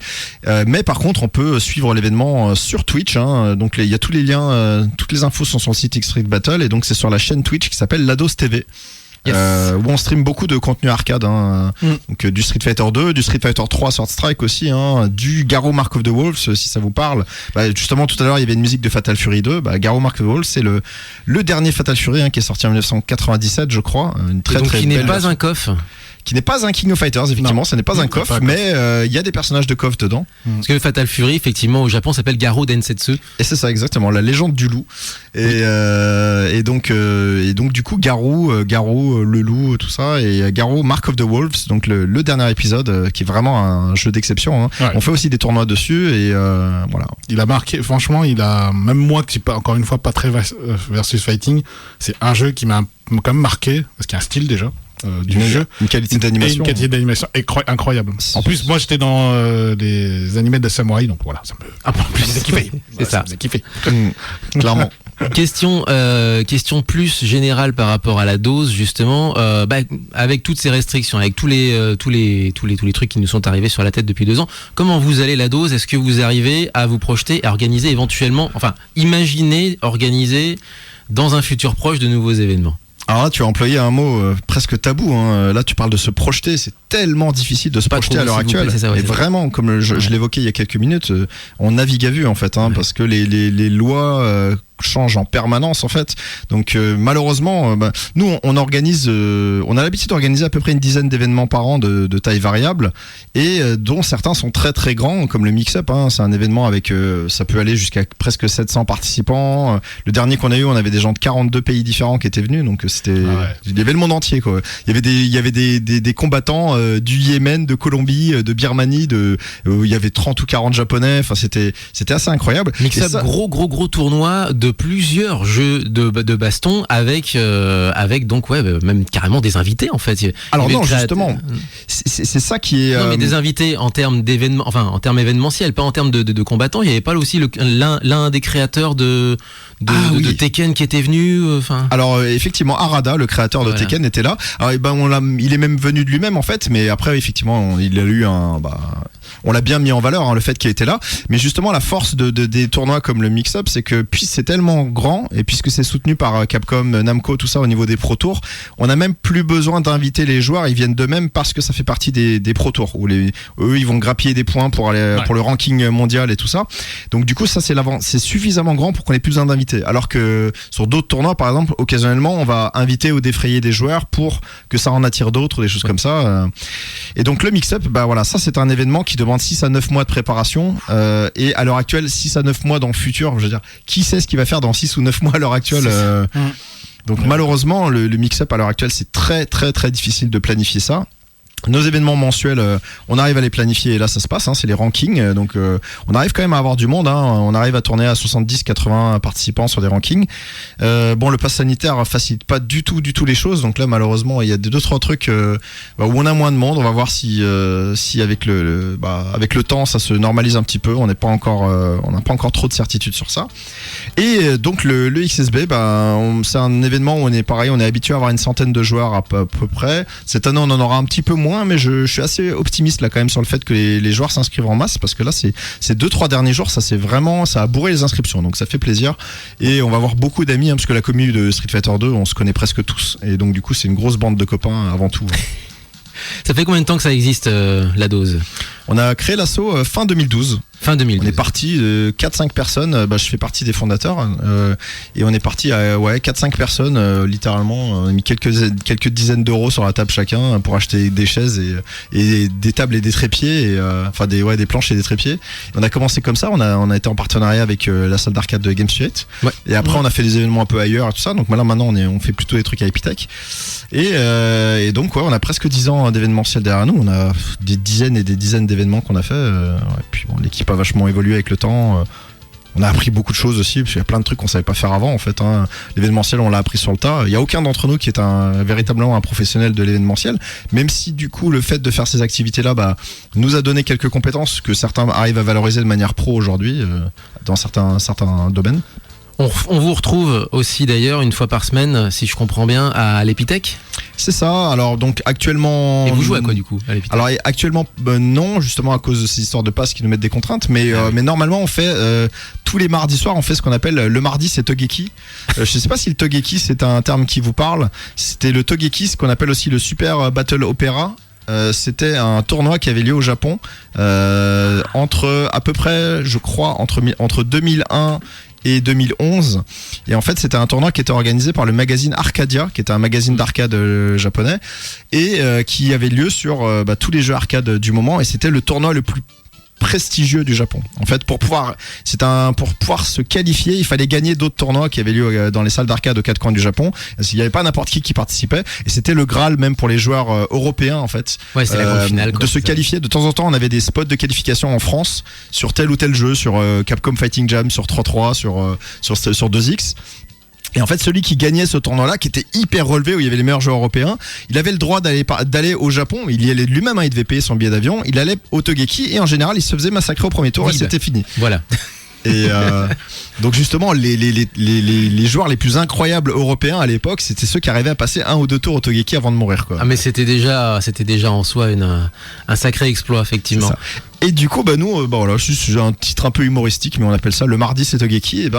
Mais par contre, on peut suivre l'événement sur Twitch. Donc, il y a tous les liens, toutes les infos sont sur le site X-Street Battle, et donc c'est sur la chaîne Twitch qui s'appelle Lados TV. Yes. Où on stream beaucoup de contenu arcade, donc du Street Fighter 2, du Street Fighter 3 Sword Strike aussi, du Garou Mark of the Wolves, si ça vous parle. Justement, tout à l'heure il y avait une musique de Fatal Fury 2. Garou Mark of the Wolves, c'est le dernier Fatal Fury, qui est sorti en 1997, je crois, une très Donc très qui n'est belle pas version. un KOF. Qui n'est pas un King of Fighters, effectivement, ça n'est pas un Non, KOF, pas un mais il y a des personnages de KOF dedans. Parce que Fatal Fury, effectivement, au Japon, s'appelle Garou Densetsu. Et c'est ça, exactement, la légende du loup. Et donc du coup, Garou, le loup, tout ça, et Garou Mark of the Wolves, donc le dernier épisode, qui est vraiment un jeu d'exception. Ouais. On fait aussi des tournois dessus, et voilà. Il a marqué, franchement, même moi qui suis pas, encore une fois pas très versus fighting, c'est un jeu qui m'a quand même marqué, parce qu'il y a un style déjà du jeu. Une qualité Et d'animation. une qualité d'animation incroyable. En plus, moi j'étais dans des animés de samouraï, donc voilà, ça me faisait kiffer. C'est ça. me faisait kiffer. Clairement. Question plus générale par rapport à la dose, justement, avec toutes ces restrictions, avec tous les trucs qui nous sont arrivés sur la tête depuis 2 ans, comment vous allez la dose? Est-ce que vous arrivez à vous projeter, à organiser éventuellement, imaginer organiser dans un futur proche de nouveaux événements? Alors là, tu as employé un mot presque tabou. Là, tu parles de se projeter. C'est tellement difficile de se Pas projeter trop, à l'heure s'il vous actuelle. plaît, c'est ça, ouais, Et c'est vraiment, comme je l'évoquais il y a quelques minutes, on navigue à vue en fait, parce que les lois changent en permanence en fait. Donc malheureusement, nous on organise, on a l'habitude d'organiser à peu près une dizaine d'événements par an de taille variable, et dont certains sont très très grands, comme le Mix-Up. C'est un événement avec, ça peut aller jusqu'à presque 700 participants. Le dernier qu'on a eu, on avait des gens de 42 pays différents qui étaient venus, donc il y avait le monde entier quoi. Il y avait des combattants du Yémen, de Colombie, de Birmanie, il y avait 30 ou 40 japonais. Enfin c'était assez incroyable. Mix-Up, Et ça- gros tournoi de plusieurs jeux de baston avec donc même carrément des invités en fait. Alors Il y avait non, le créat- justement, c'est ça qui est. Non, mais des invités en termes d'événements, en termes événementiels, pas en termes de combattants. Il n'y avait pas aussi l'un des créateurs de oui. Tekken qui était venu. Alors effectivement, Arada, le créateur de Voilà. Tekken, était là. Alors il est même venu de lui-même en fait, mais après effectivement, il a eu on l'a bien mis en valeur, le fait qu'il était là. Mais justement, la force des tournois comme le Mix-Up, c'est que puisque c'est tellement grand, et puisque c'est soutenu par Capcom, Namco, tout ça au niveau des Pro Tours, on n'a même plus besoin d'inviter les joueurs, ils viennent d'eux-mêmes parce que ça fait partie des Pro Tours, où eux ils vont grappiller des points pour le ranking mondial et tout ça. Donc du coup, ça c'est suffisamment grand pour qu'on ait plus besoin d'inviter. Alors que sur d'autres tournois, par exemple, occasionnellement, on va inviter ou défrayer des joueurs pour que ça en attire d'autres, des choses comme ça. Et donc le Mix-Up, ça c'est un événement qui demande 6 à 9 mois de préparation, et à l'heure actuelle 6 à 9 mois dans le futur. Je veux dire, qui sait ce qu'il va faire dans 6 ou 9 mois à l'heure actuelle. Donc malheureusement, le Mix-Up à l'heure actuelle, c'est très très très difficile de planifier ça. Nos événements mensuels, on arrive à les planifier, et là ça se passe, c'est les rankings, donc on arrive quand même à avoir du monde, on arrive à tourner à 70-80 participants sur des rankings. Le pass sanitaire facilite pas du tout les choses, donc là malheureusement il y a 2-3 trucs où on a moins de monde. On va voir si avec le temps ça se normalise un petit peu. On n'a pas encore trop de certitude sur ça. Et donc le XSB, c'est un événement où on est habitué à avoir une centaine de joueurs à peu près. Cette année on en aura un petit peu moins, mais je suis assez optimiste là quand même sur le fait que les joueurs s'inscrivent en masse, parce que là ces 2-3 derniers jours ça a bourré les inscriptions, donc ça fait plaisir, et on va avoir beaucoup d'amis, parce que la commune de Street Fighter 2 on se connaît presque tous, et donc du coup c'est une grosse bande de copains avant tout. Ça fait combien de temps que ça existe, la dose? On a créé l'asso fin 2012. Fin 2012. On est parti de 4-5 personnes, je fais partie des fondateurs, et on est parti à 4-5 personnes, littéralement. On a mis quelques dizaines d'euros sur la table chacun pour acheter des chaises et des tables et des trépieds, des planches et des trépieds. On a commencé comme ça, on a été en partenariat avec la salle d'arcade de Game Street, et après on a fait des événements un peu ailleurs et tout ça, donc maintenant on fait plutôt des trucs à Epitech, et donc on a presque 10 ans d'événementiel derrière nous. On a des dizaines et des dizaines d'événements qu'on a fait, puis l'équipe a vachement évolué avec le temps. On a appris beaucoup de choses aussi, parce qu'il y a plein de trucs qu'on savait pas faire avant en fait. L'événementiel, on l'a appris sur le tas. Il y a aucun d'entre nous qui est véritablement un professionnel de l'événementiel, même si du coup le fait de faire ces activités-là nous a donné quelques compétences que certains arrivent à valoriser de manière pro aujourd'hui dans certains domaines. On vous retrouve aussi d'ailleurs une fois par semaine, si je comprends bien, à l'Épithèque. C'est ça. Alors donc actuellement. Et vous jouez à quoi du coup à l'Épithèque? Alors actuellement non, justement à cause de ces histoires de passes qui nous mettent des contraintes. Mais normalement on fait tous les mardis soirs, on fait ce qu'on appelle le mardi, c'est Togeki. Je sais pas si le Togeki c'est un terme qui vous parle. C'était le Togeki, ce qu'on appelle aussi le Super Battle Opera. C'était un tournoi qui avait lieu au Japon entre à peu près, je crois, entre 2001 et 2011, et en fait c'était un tournoi qui était organisé par le magazine Arcadia, qui était un magazine d'arcade japonais, et qui avait lieu sur tous les jeux arcade du moment, et c'était le tournoi le plus prestigieux du Japon. En fait, pour pouvoir se qualifier, il fallait gagner d'autres tournois qui avaient lieu dans les salles d'arcade aux quatre coins du Japon. Il n'y avait pas n'importe qui participait, et c'était le Graal même pour les joueurs européens en fait. Ouais, c'est la grande finale, quoi, de se qualifier. De temps en temps, on avait des spots de qualification en France sur tel ou tel jeu, sur Capcom Fighting Jam, sur 3-3, sur 2X. Et en fait, celui qui gagnait ce tournoi-là, qui était hyper relevé, où il y avait les meilleurs joueurs européens, il avait le droit d'aller au Japon. Il y allait lui-même, il devait payer son billet d'avion. Il allait au Togeki, et en général, il se faisait massacrer au premier tour, oui, et c'était fini. Voilà. Et donc justement, les joueurs les plus incroyables européens à l'époque, c'était ceux qui arrivaient à passer 1 ou 2 tours au Togeki avant de mourir, quoi. Ah, mais c'était déjà en soi un sacré exploit, effectivement. Et du coup, nous, voilà, j'ai un titre un peu humoristique, mais on appelle ça le mardi c'est Togeki. Et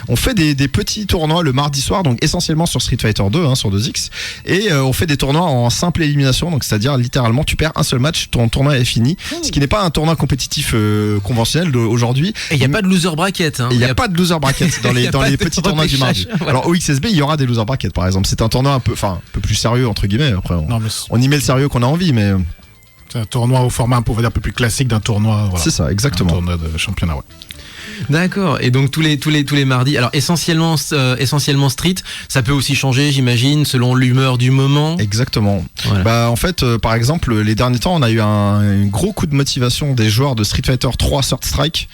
on fait des petits tournois le mardi soir, donc essentiellement sur Street Fighter 2, sur 2X. Et on fait des tournois en simple élimination, donc c'est-à-dire littéralement tu perds un seul match, ton tournoi est fini. Ce qui n'est pas un tournoi compétitif conventionnel aujourd'hui. Et il n'y a pas de loser bracket. Il n'y a pas de loser bracket dans les petits tournois du mardi. Voilà. Alors au XSB, il y aura des loser brackets par exemple. C'est un tournoi un peu plus sérieux entre guillemets. Après, on y met le sérieux qu'on a envie, mais. C'est un tournoi au format un peu plus classique d'un tournoi. Voilà. C'est ça, exactement. Un tournoi de championnat, ouais. D'accord. Et donc tous les mardis. Alors essentiellement street. Ça peut aussi changer, j'imagine, selon l'humeur du moment. Exactement. Voilà. En fait, par exemple, les derniers temps, on a eu un gros coup de motivation des joueurs de Street Fighter 3 Third Strike.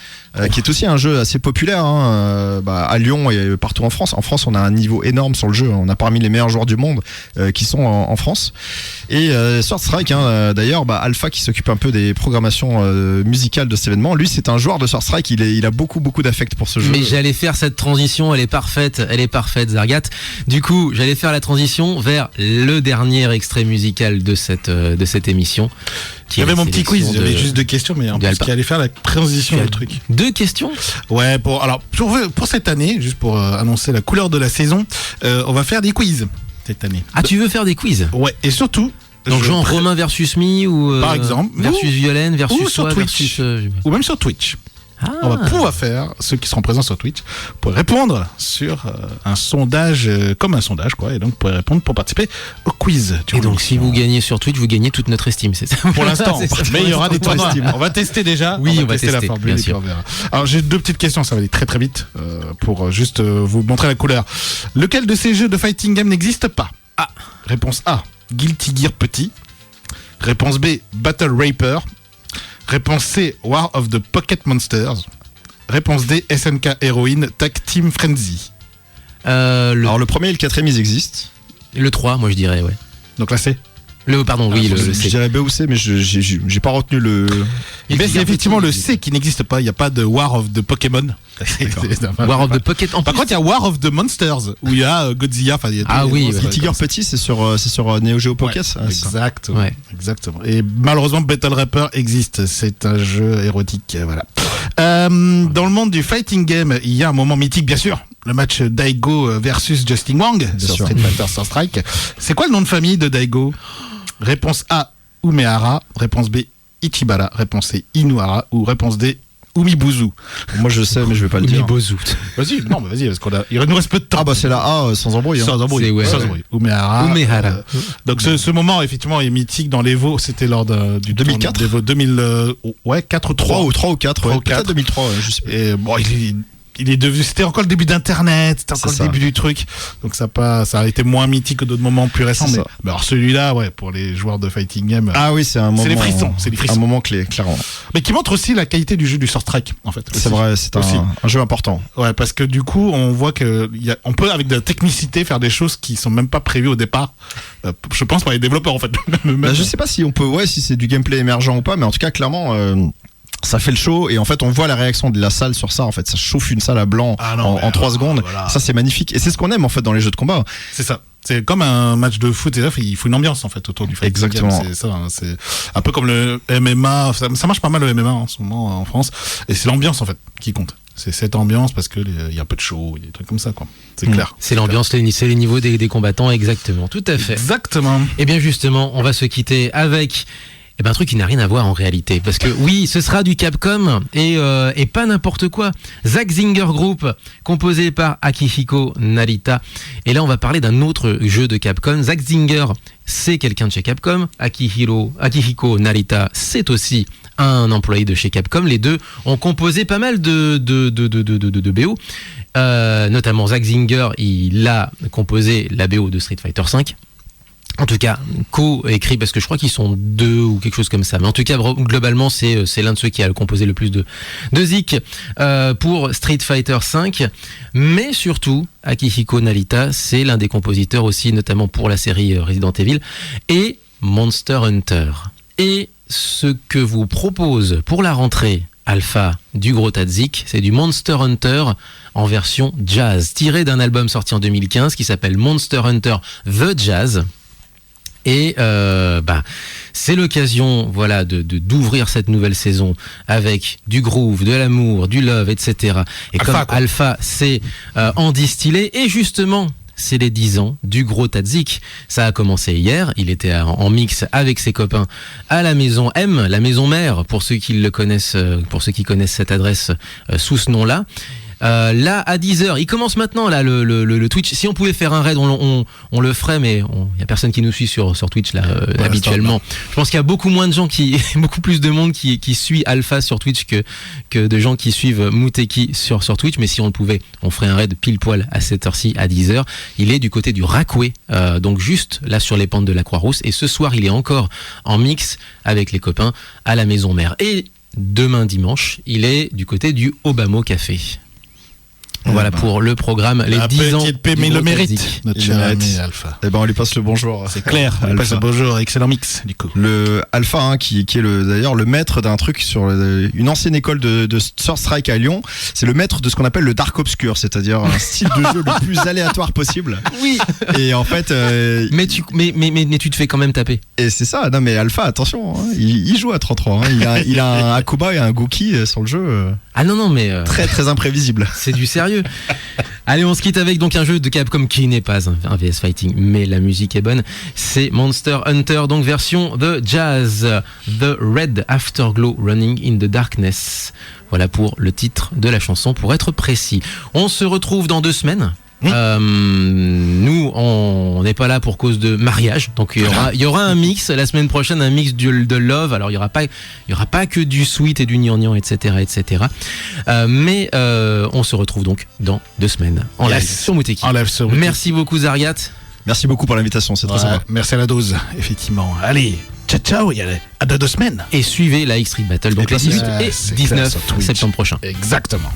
Qui est aussi un jeu assez populaire à Lyon et partout en France. En France, on a un niveau énorme sur le jeu. On a parmi les meilleurs joueurs du monde qui sont en France. Et Third Strike, d'ailleurs, Alpha qui s'occupe un peu des programmations musicales de cet événement, lui c'est un joueur de Third Strike. Il a beaucoup d'affect pour ce jeu. Mais j'allais faire cette transition, elle est parfaite Zargat. Du coup, j'allais faire la transition vers le dernier extrait musical de cette émission. Il y avait mon petit quiz, j'avais juste 2 questions, mais en plus qui allait faire la transition du truc. 2 questions ? Ouais, pour cette année, juste pour annoncer la couleur de la saison, on va faire des quiz cette année. Ah, tu veux faire des quiz ? Ouais, et surtout... Donc genre Romain versus Me ou par exemple, versus Violaine versus sur toi Twitch, ou même sur Twitch. Ah. On va pouvoir faire, ceux qui seront présents sur Twitch, pour répondre sur un sondage, comme un sondage, quoi. Et donc, pour répondre, pour participer au quiz. Et donc, si vous gagnez sur Twitch, vous gagnez toute notre estime, c'est ça? Pour l'instant. Mais il y aura des tournois. On va tester déjà. Oui, on va tester la formule. Bien sûr. Alors, j'ai 2 petites questions, ça va aller très très vite, pour juste vous montrer la couleur. Lequel de ces jeux de fighting game n'existe pas? A. Réponse A, Guilty Gear Petit. Réponse B, Battle Raper. Réponse C, War of the Pocket Monsters. Réponse D, SNK Heroine Tag Team Frenzy. Alors le premier et le quatrième ils existent. Le 3, moi je dirais, ouais. Donc là c'est le C. Je dirais B ou C, mais j'ai pas retenu le. Mais c'est effectivement le C qui n'existe pas. Il n'y a pas de War of the Pokémon. War of the Pocket. Par contre, il y a War of the Monsters où il y a Godzilla. Tiger Petit, c'est sur Neo Geo Pocket. Ouais, exactement. Ouais. Exactement. Et malheureusement, Battle Rapper existe. C'est un jeu érotique. Voilà. Dans le monde du fighting game, il y a un moment mythique, bien sûr. Le match Daigo versus Justin Wang sur Street Fighter Third Strike. C'est quoi le nom de famille de Daigo? Réponse A, Umehara. Réponse B, Ichibara. Réponse C, Inuara. Ou réponse D, Umibuzu. Moi je sais, mais je vais pas le dire. Umibuzu. Vas-y, non, mais vas-y, parce il nous reste peu de temps. Ah c'est la A sans embrouille. Sans embrouille. Sans embrouille. Umehara. Donc ce moment, effectivement, est mythique dans l'Evo. C'était lors du 2004. L'Evo 2000, 4 ou 3. 3 ou 4. Peut-être 2003, je sais pas. Et bon, c'était encore le début d'Internet, c'était encore C'est le ça. début du truc. Donc ça a été moins mythique que d'autres moments plus récents. C'est Mais ça. alors celui-là, ouais, pour les joueurs de fighting game. Ah oui, c'est un moment. les frissons, c'est les frissons. Un moment clé, clairement. Mais qui montre aussi la qualité du jeu du Sword Strike, en fait. C'est vrai, c'est Aussi. un jeu important. Ouais, parce que du coup, on voit on peut avec de la technicité faire des choses qui sont même pas prévues au départ. Je pense par les développeurs, en fait. Bah, je sais pas si on peut, si c'est du gameplay émergent ou pas, mais en tout cas, clairement, ça fait le show et en fait, on voit la réaction de la salle sur ça. En fait, ça chauffe une salle à blanc Ah non, mais en 3 secondes. voilà. Ça, c'est magnifique et c'est ce qu'on aime en fait dans les jeux de combat. C'est ça. C'est comme un match de foot, et il faut une ambiance en fait autour du fighting Exactement. game. C'est ça, hein, c'est un peu comme le MMA. Ça marche pas mal le MMA en ce moment en France, et c'est l'ambiance en fait qui compte. C'est cette ambiance parce que il y a un peu de show, il y a des trucs comme ça quoi. C'est clair. C'est l'ambiance, c'est les niveaux des combattants, exactement. Tout à fait. Exactement. Et bien justement, on va se quitter avec un truc qui n'a rien à voir en réalité. Parce que oui, ce sera du Capcom et pas n'importe quoi. Zack Zinger Group, composé par Akihiko Narita. Et là, on va parler d'un autre jeu de Capcom. Zack Zinger, c'est quelqu'un de chez Capcom. Akihiko Narita, c'est aussi un employé de chez Capcom. Les deux ont composé pas mal de BO. Notamment Zack Zinger, il a composé la BO de Street Fighter V. En tout cas, co-écrit, parce que je crois qu'ils sont 2 ou quelque chose comme ça. Mais en tout cas, globalement, c'est l'un de ceux qui a composé le plus de zik pour Street Fighter V. Mais surtout, Akihiko Narita, c'est l'un des compositeurs aussi, notamment pour la série Resident Evil et Monster Hunter. Et ce que vous propose pour la rentrée alpha du Gros Tadzik, c'est du Monster Hunter en version jazz, tiré d'un album sorti en 2015 qui s'appelle Monster Hunter The Jazz. Et c'est l'occasion d'ouvrir cette nouvelle saison avec du groove, de l'amour, du love, etc. Et Alpha, comme quoi. Alpha, c'est en distillé. Et justement, c'est les 10 ans du Gros Tadzik. Ça a commencé hier. Il était en mix avec ses copains à la maison M, la maison mère, pour ceux qui le connaissent, pour ceux qui connaissent cette adresse sous ce nom-là. Là à 10h, il commence maintenant là le Twitch. Si on pouvait faire un raid, on le ferait, mais il y a personne qui nous suit sur Twitch là habituellement. Je pense qu'il y a beaucoup moins de gens beaucoup plus de monde qui suit Alpha sur Twitch que de gens qui suivent Muteki sur Twitch. Mais si on le pouvait, on ferait un raid pile poil à cette heure-ci à 10h. Il est du côté du Rakwe, donc juste là sur les pentes de la Croix-Rousse. Et ce soir, il est encore en mix avec les copains à la maison mère. Et demain dimanche, il est du côté du Obamo Café. Voilà pour le programme, les 10 ans. Mais du le Gros mérite, Tadzik. notre Il cher mérite. ami Alpha. Et ben on lui passe le bonjour. C'est clair, on Alpha. passe le bonjour, excellent mix du coup. Le Alpha, qui est d'ailleurs le maître d'un truc sur une ancienne école de Sword Strike à Lyon. C'est le maître de ce qu'on appelle le Dark Obscur, c'est-à-dire un style de jeu le plus aléatoire possible. Oui. Et en fait, Mais tu te fais quand même taper. et c'est ça. Non mais Alpha, attention, hein, il joue à 33. Hein, il a un Akuba et un Gookie sur le jeu, Ah non mais très très imprévisible. c'est du sérieux. Allez, on se quitte avec donc un jeu de Capcom qui n'est pas un VS Fighting, mais la musique est bonne. C'est Monster Hunter, donc version The Jazz, The Red Afterglow Running in the Darkness. Voilà pour le titre de la chanson, pour être précis. On se retrouve dans 2 semaines. Nous, on n'est pas là pour cause de mariage, donc il y aura un mix la semaine prochaine, un mix de love. Alors il y aura pas que du sweet et du gnangnan, etc. Mais on se retrouve donc dans 2 semaines en live sur Muteki. En live sur Muteki. Merci beaucoup Zargat. Merci beaucoup pour l'invitation, c'est très Ouais, sympa. merci à la dose, effectivement. Allez, ciao, à dans 2 semaines. Et suivez la X Street Battle, donc Et les pas 18 ça, et c'est 19 clair, sur Twitch. septembre prochain. Exactement.